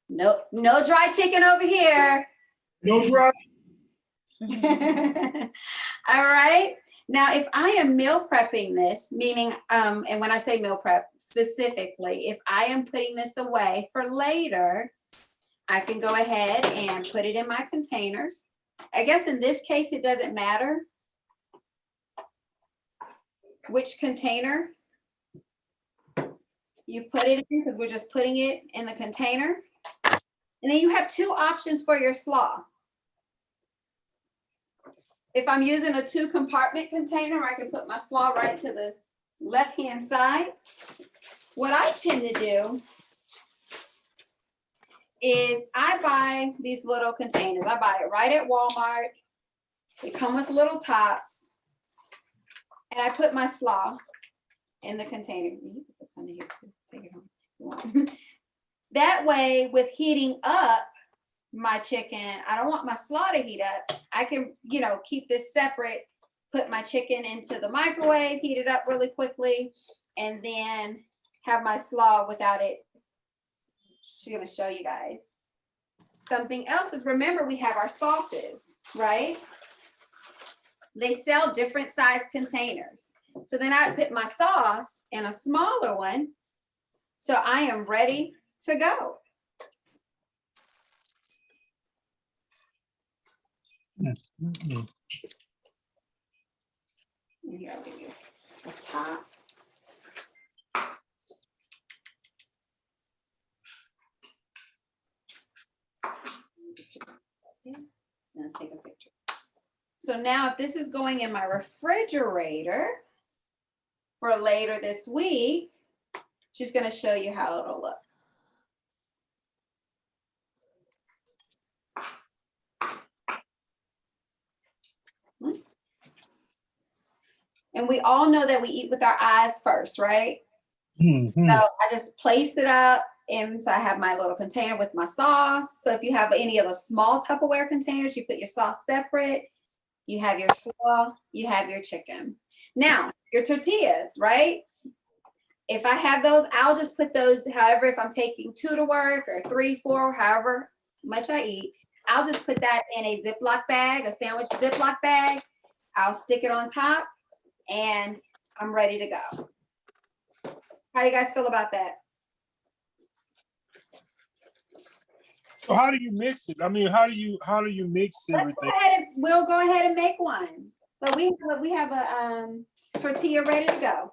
No dry chicken over here. No dry. All right. Now, if I am meal prepping this, meaning, and when I say meal prep specifically, if I am putting this away for later, I can go ahead and put it in my containers. I guess in this case, it doesn't matter which container you put it in, because we're just putting it in the container. And then you have two options for your slaw. If I'm using a 2-compartment container, I can put my slaw right to the left-hand side. What I tend to do is I buy these little containers. I buy it right at Walmart. They come with little tops. And I put my slaw in the container. You can put some in here too. Take it home. That way, with heating up my chicken, I don't want my slaw to heat up. I can, keep this separate, put my chicken into the microwave, heat it up really quickly, and then have my slaw without it. She's gonna show you guys. Something else is, remember, we have our sauces, right? They sell different size containers. So then I put my sauce in a smaller one. So I am ready to go. And here, I'll give you a top. Let's take a picture. So now if this is going in my refrigerator for later this week, she's going to show you how it'll look. And we all know that we eat with our eyes first, right? Mm-hmm. So I just placed it up, and so I have my little container with my sauce. So if you have any of the small Tupperware containers, you put your sauce separate. You have your slaw, you have your chicken. Now, your tortillas, right? if I have those, I'll just put those, however, if I'm taking 2 to work or 3, 4, however much I eat, I'll just put that in a Ziploc bag, a sandwich Ziploc bag. I'll stick it on top and I'm ready to go. How do you guys feel about that? So how do you mix it? I mean, how do you mix everything? We'll go ahead and make one. So we have a tortilla ready to go.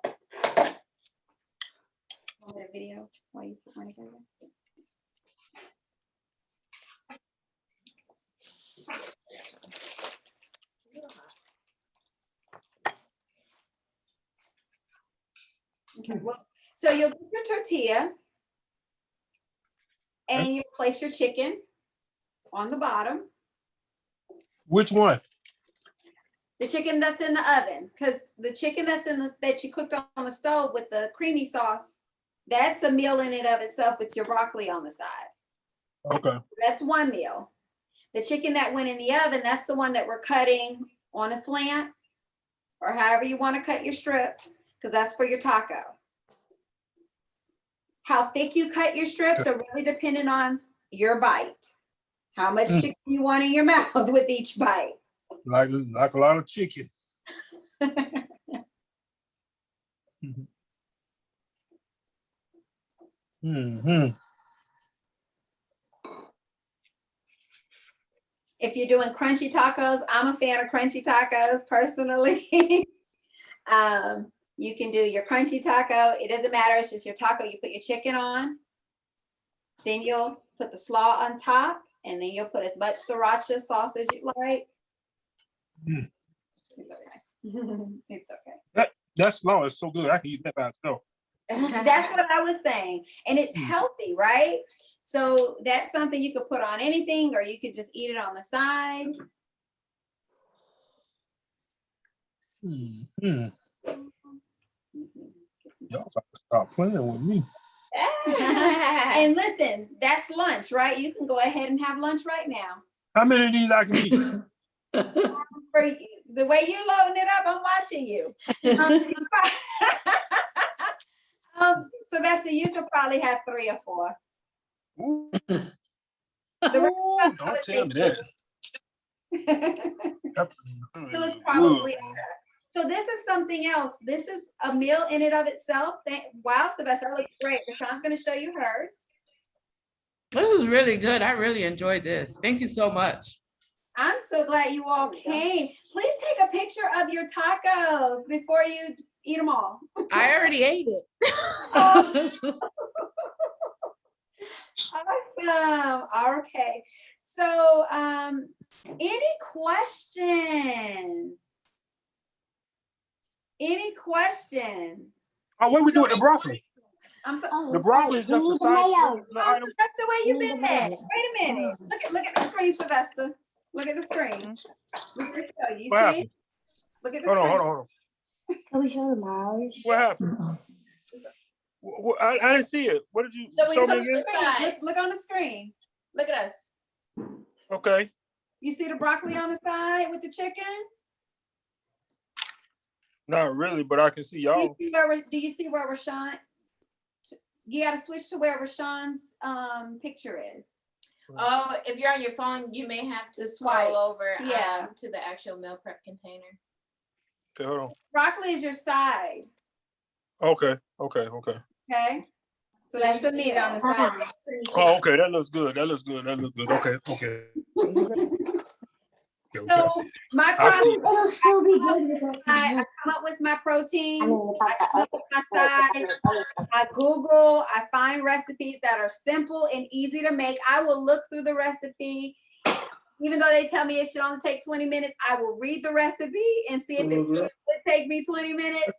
Want a video while you put one together? Okay, well, so you'll get your tortilla and you place your chicken on the bottom. Which one? The chicken that's in the oven, because the chicken that's that you cooked on the stove with the creamy sauce, that's a meal in and of itself with your broccoli on the side. Okay. That's one meal. The chicken that went in the oven, that's the one that we're cutting on a slant or however you want to cut your strips, because that's for your taco. How thick you cut your strips are really dependent on your bite. How much chicken you want in your mouth with each bite. Like a lot of chicken. Mm-hmm. If you're doing crunchy tacos, I'm a fan of crunchy tacos personally. You can do your crunchy taco. It doesn't matter. It's just your taco. You put your chicken on. Then you'll put the slaw on top. And then you'll put as much sriracha sauce as you like. Mm. It's okay. That's slaw. It's so good. I can eat that by itself. That's what I was saying. And it's healthy, right? So that's something you could put on anything, or you could just eat it on the side. Mm-hmm. Y'all about to stop playing with me. And listen, that's lunch, right? You can go ahead and have lunch right now. How many of these I can eat? For you, the way you're loading it up, I'm watching you. Sylvester, you could probably have 3 or 4. Ooh. The rest Ooh, of us don't are tell me that. So it's probably so this is something else. This is a meal in and of itself. Wow, Sylvester, that looks great. Rashawn's going to show you hers. This was really good. I really enjoyed this. Thank you so much. I'm so glad you all came. Please take a picture of your tacos before you eat them all. I already ate it. Awesome. Okay. So, any questions? Any questions? Oh, what are we doing with the broccoli? I'm so, The broccoli is just a side. oh, Sylvester, where you been at? Wait a minute. Look at the screen, Sylvester. Look at the screen. We're gonna show you. What See? happened? Look at the Hold on, screen. hold on. Can we show them ours? What happened? I didn't see it. What did you So when show you me come to again? the screen, look on the screen. Look at us. Okay. You see the broccoli on the side with the chicken? Not really, but I can see y'all. Do you see where Rashawn? You got to switch to where Rashawn's picture is. Oh, if you're on your phone, you may have to Swipe. scroll over Yeah. to the actual meal prep container. Okay, hold on. Broccoli is your side. Okay. Okay. So that's the meat on the side. Oh, okay. That looks good. Okay. So my protein, It'll still be good without I come up with my proteins. I come up with my sides. I Google. I find recipes that are simple and easy to make. I will look through the recipe. Even though they tell me it should only take 20 minutes, I will read the recipe and see if it would take me 20 minutes.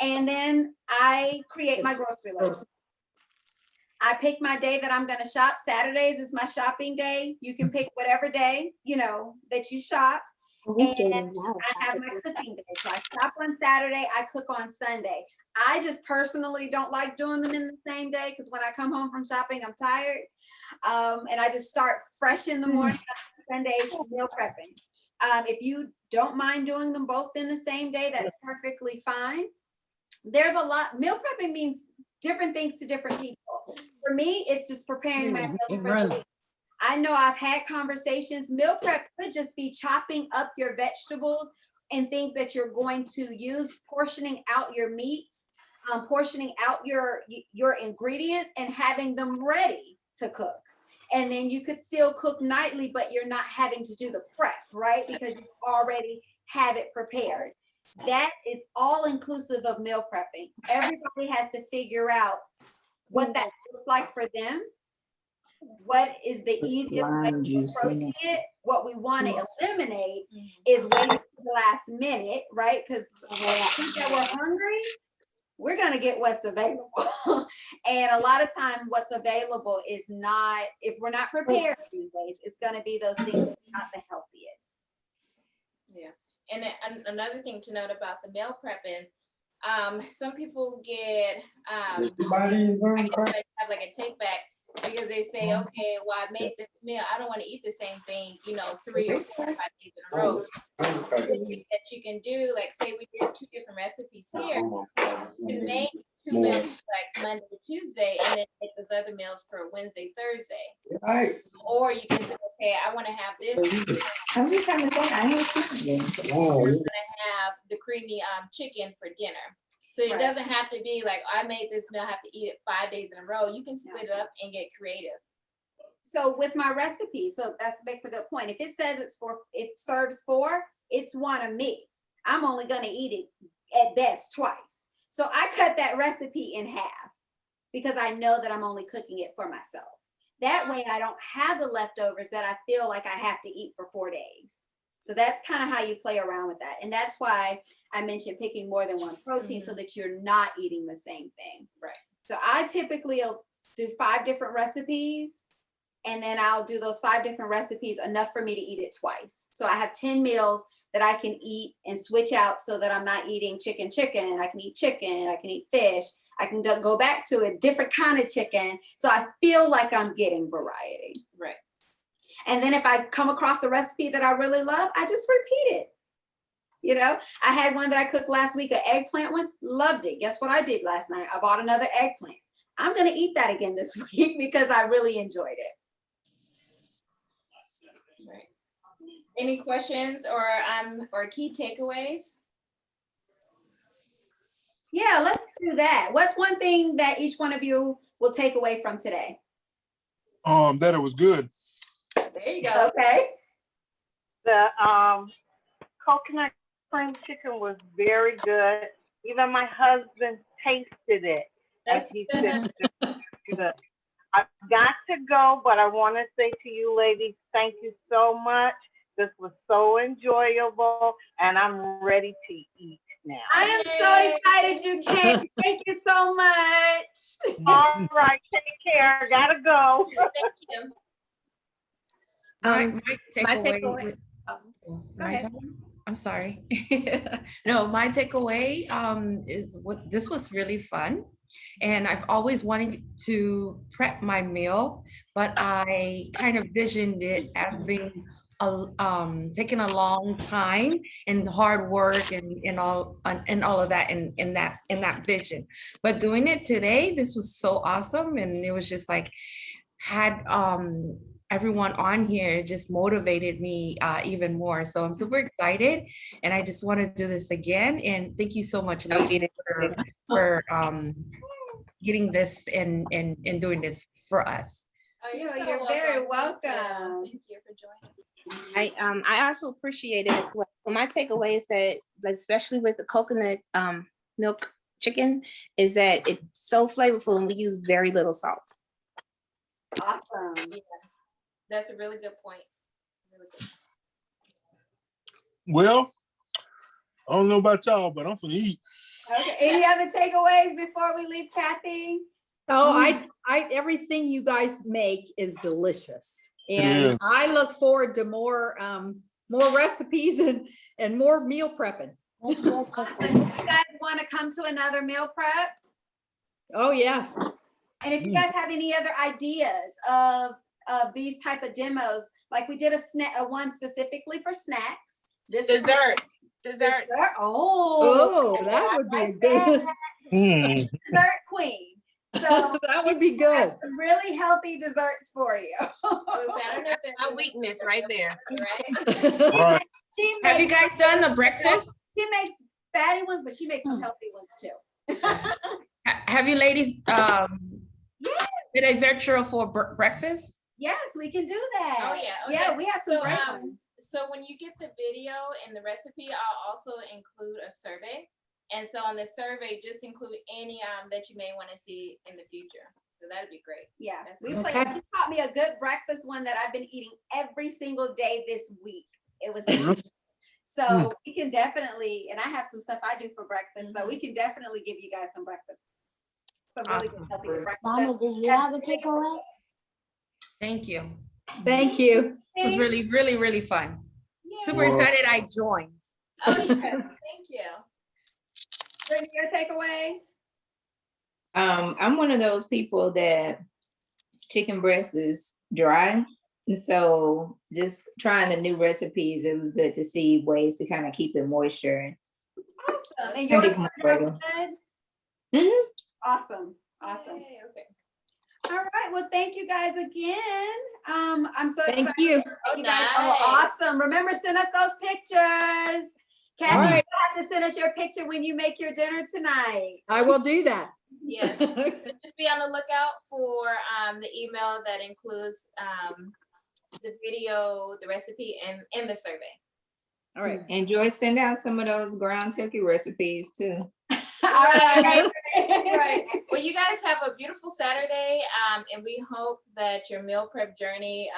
And then I create my grocery list. I pick my day that I'm going to shop. Saturdays is my shopping day. You can pick whatever day, that you shop. And I have my cooking day. So I shop on Saturday, I cook on Sunday. I just personally don't like doing them in the same day because when I come home from shopping, I'm tired. And I just start fresh in the morning, Sunday meal prepping. If you don't mind doing them both in the same day, that's perfectly fine. There's a lot, meal prepping means different things to different people. For me, it's just preparing my meals for Run. the week. I know I've had conversations. Meal prep could just be chopping up your vegetables and things that you're going to use, portioning out your meats, portioning out your ingredients and having them ready to cook. And then you could still cook nightly, but you're not having to do the prep, right? Because you already have it prepared. That is all inclusive of meal prepping. Everybody has to figure out what that looks like for them. What is the easiest way to approach it? What we want to eliminate is waiting to the last minute, right? Because that we're hungry, we're going to get what's available. And a lot of time what's available is not, if we're not prepared these days, it's going to be those things that are not the healthiest. Yeah. And then another thing to note about the meal prepping, some people get, I guess they have like a take back because they say, okay, well, I made this meal. I don't want to eat the same thing, 3 or 4 or 5 days in a row. The thing that you can do, like say we did 2 different recipes here, you can make 2 meals like Monday to Tuesday and then make those other meals for Wednesday, Thursday. Right. Or you can say, okay, I want to have this. How many times is that? I ain't seen it. I'm gonna have the creamy chicken for dinner. So it Right. doesn't have to be like, I made this meal, I have to eat it 5 days in a row. You can split it up and get creative. So with my recipe, so that makes a good point. If it says it serves 4, it's 1 of me. I'm only gonna eat it at best twice. So I cut that recipe in half because I know that I'm only cooking it for myself. That way I don't have the leftovers that I feel like I have to eat for 4 days. So that's kind of how you play around with that. And that's why I mentioned picking more than one protein so that you're not eating the same thing. Right. So I typically will do 5 different recipes, and then I'll do those 5 different recipes enough for me to eat it twice. So I have 10 meals that I can eat and switch out so that I'm not eating chicken. I can eat chicken, I can eat fish. I can go back to a different kind of chicken. So I feel like I'm getting variety. Right. And then if I come across a recipe that I really love, I just repeat it. I had one that I cooked last week, an eggplant one, loved it. Guess what I did last night? I bought another eggplant. I'm going to eat that again this week because I really enjoyed it. Right. Any questions or key takeaways? Yeah, let's do that. What's one thing that each one of you will take away from today? That it was good. There you go. Okay. The coconut cream chicken was very good. Even my husband tasted it. And he said it's good. I've got to go, but I want to say to you ladies, thank you so much. This was so enjoyable, and I'm ready to eat now. I am so excited you came. Thank you so much. All right, take care. Gotta go. Thank you. My my takeaway. takeaway- My ahead. turn? I'm sorry. No, my takeaway is this was really fun. And I've always wanted to prep my meal, but I kind of visioned it as being taking a long time and hard work and all of that in that vision. But doing it today, this was so awesome, and it was just like had everyone on here just motivated me even more. So I'm super excited, and I just want to do this again. And thank you so much, ladies, for getting this and doing this for us. Oh, You're very welcome. Thank you for joining. I also appreciate it as well. So my takeaway is that, like, especially with the coconut milk chicken, is that it's so flavorful and we use very little salt. Awesome. Yeah, that's a really good point. Really good. Well, I don't know about y'all, but I'm finna eat. Okay. Any other takeaways before we leave, Kathy? Oh, I everything you guys make is delicious. It And is. I look forward to more recipes and more meal prepping. Do you guys want to come to another meal prep? Oh, yes. And if you guys have any other ideas of these type of demos, like we did a one specifically for snacks. This is- Desserts. Oh, Oh, that would be good. Mm. dessert queen. So That would be good. really healthy desserts for you. I don't know if that's My weakness right there. right. Right. She Have you makes- guys done the breakfast? She makes fatty ones, but she makes some healthy ones too. Have you ladies, did a virtual for breakfast? Yes, we can do that. Oh, yeah. Yeah, okay. we have some So, great ones. So when you get the video and the recipe, I'll also include a survey. And so on the survey, just include any that you may want to see in the future. So that'd be great. Yeah, That's we good. played. She taught me a good breakfast one that I've been eating every single day this week. It was so we can definitely, and I have some stuff I do for breakfast, so we can definitely give you guys some breakfast. Some really good healthy breakfast. Mama, did you have a takeaway? Thank you. Thank you. It was really, really, really fun. Super Well- excited I joined. Oh, yeah. Thank you. Brittany, your takeaway? I'm one of those people that chicken breast is dry. And so just trying the new recipes, it was good to see ways to kind of keep it moisture. Awesome. And And yours keep it turned out moist. good? Mhm. Awesome. Awesome. Yay, okay. All right. Well, thank you guys again. I'm so Thank excited. you. Oh, You guys are nice. awesome. Remember, send us those pictures. Kathy, All you right. have to send us your picture when you make your dinner tonight. I will do that. Yes. Just be on the lookout for the email that includes the video, the recipe, and the survey. All right. And Joyce, send out some of those ground turkey recipes too. All right. Right. Well, you guys have a beautiful Saturday, and we hope that your meal prep journey,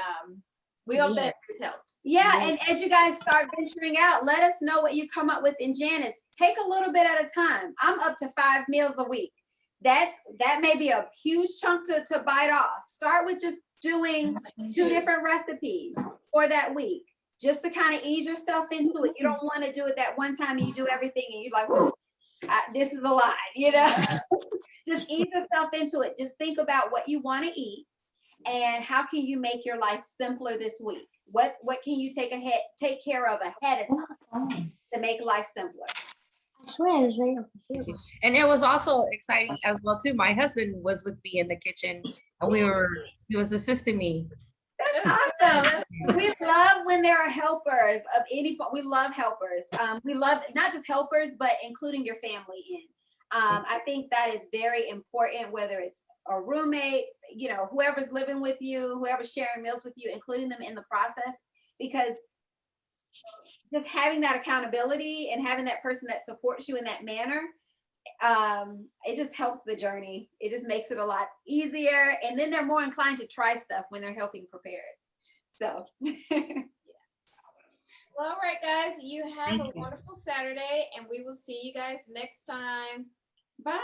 we hope that it's helped. Yeah, and as you guys start venturing out, let us know what you come up with in Janice. Take a little bit at a time. I'm up to 5 meals a week. That may be a huge chunk to bite off. Start with just doing 2 different recipes for that week, just to kind of ease yourself into it. You don't want to do it that one time and you do everything and you're like, "Whoa, this is a lot," you know? Just ease yourself into it. Just think about what you want to eat and how can you make your life simpler this week? What can you take care of ahead of time to make life simpler? I swear it was right over here. And it was also exciting as well too. My husband was with me in the kitchen and he was assisting me. That's awesome. We love when there are helpers of any form. We love helpers. We love not just helpers, but including your family in. I think that is very important, whether it's a roommate, you know, whoever's living with you, whoever's sharing meals with you, including them in the process, because just having that accountability and having that person that supports you in that manner, it just helps the journey. It just makes it a lot easier. And then they're more inclined to try stuff when they're helping prepare it. So. Well, all right, guys, you have Thank a you. wonderful Saturday, and we will see you guys next time. Bye.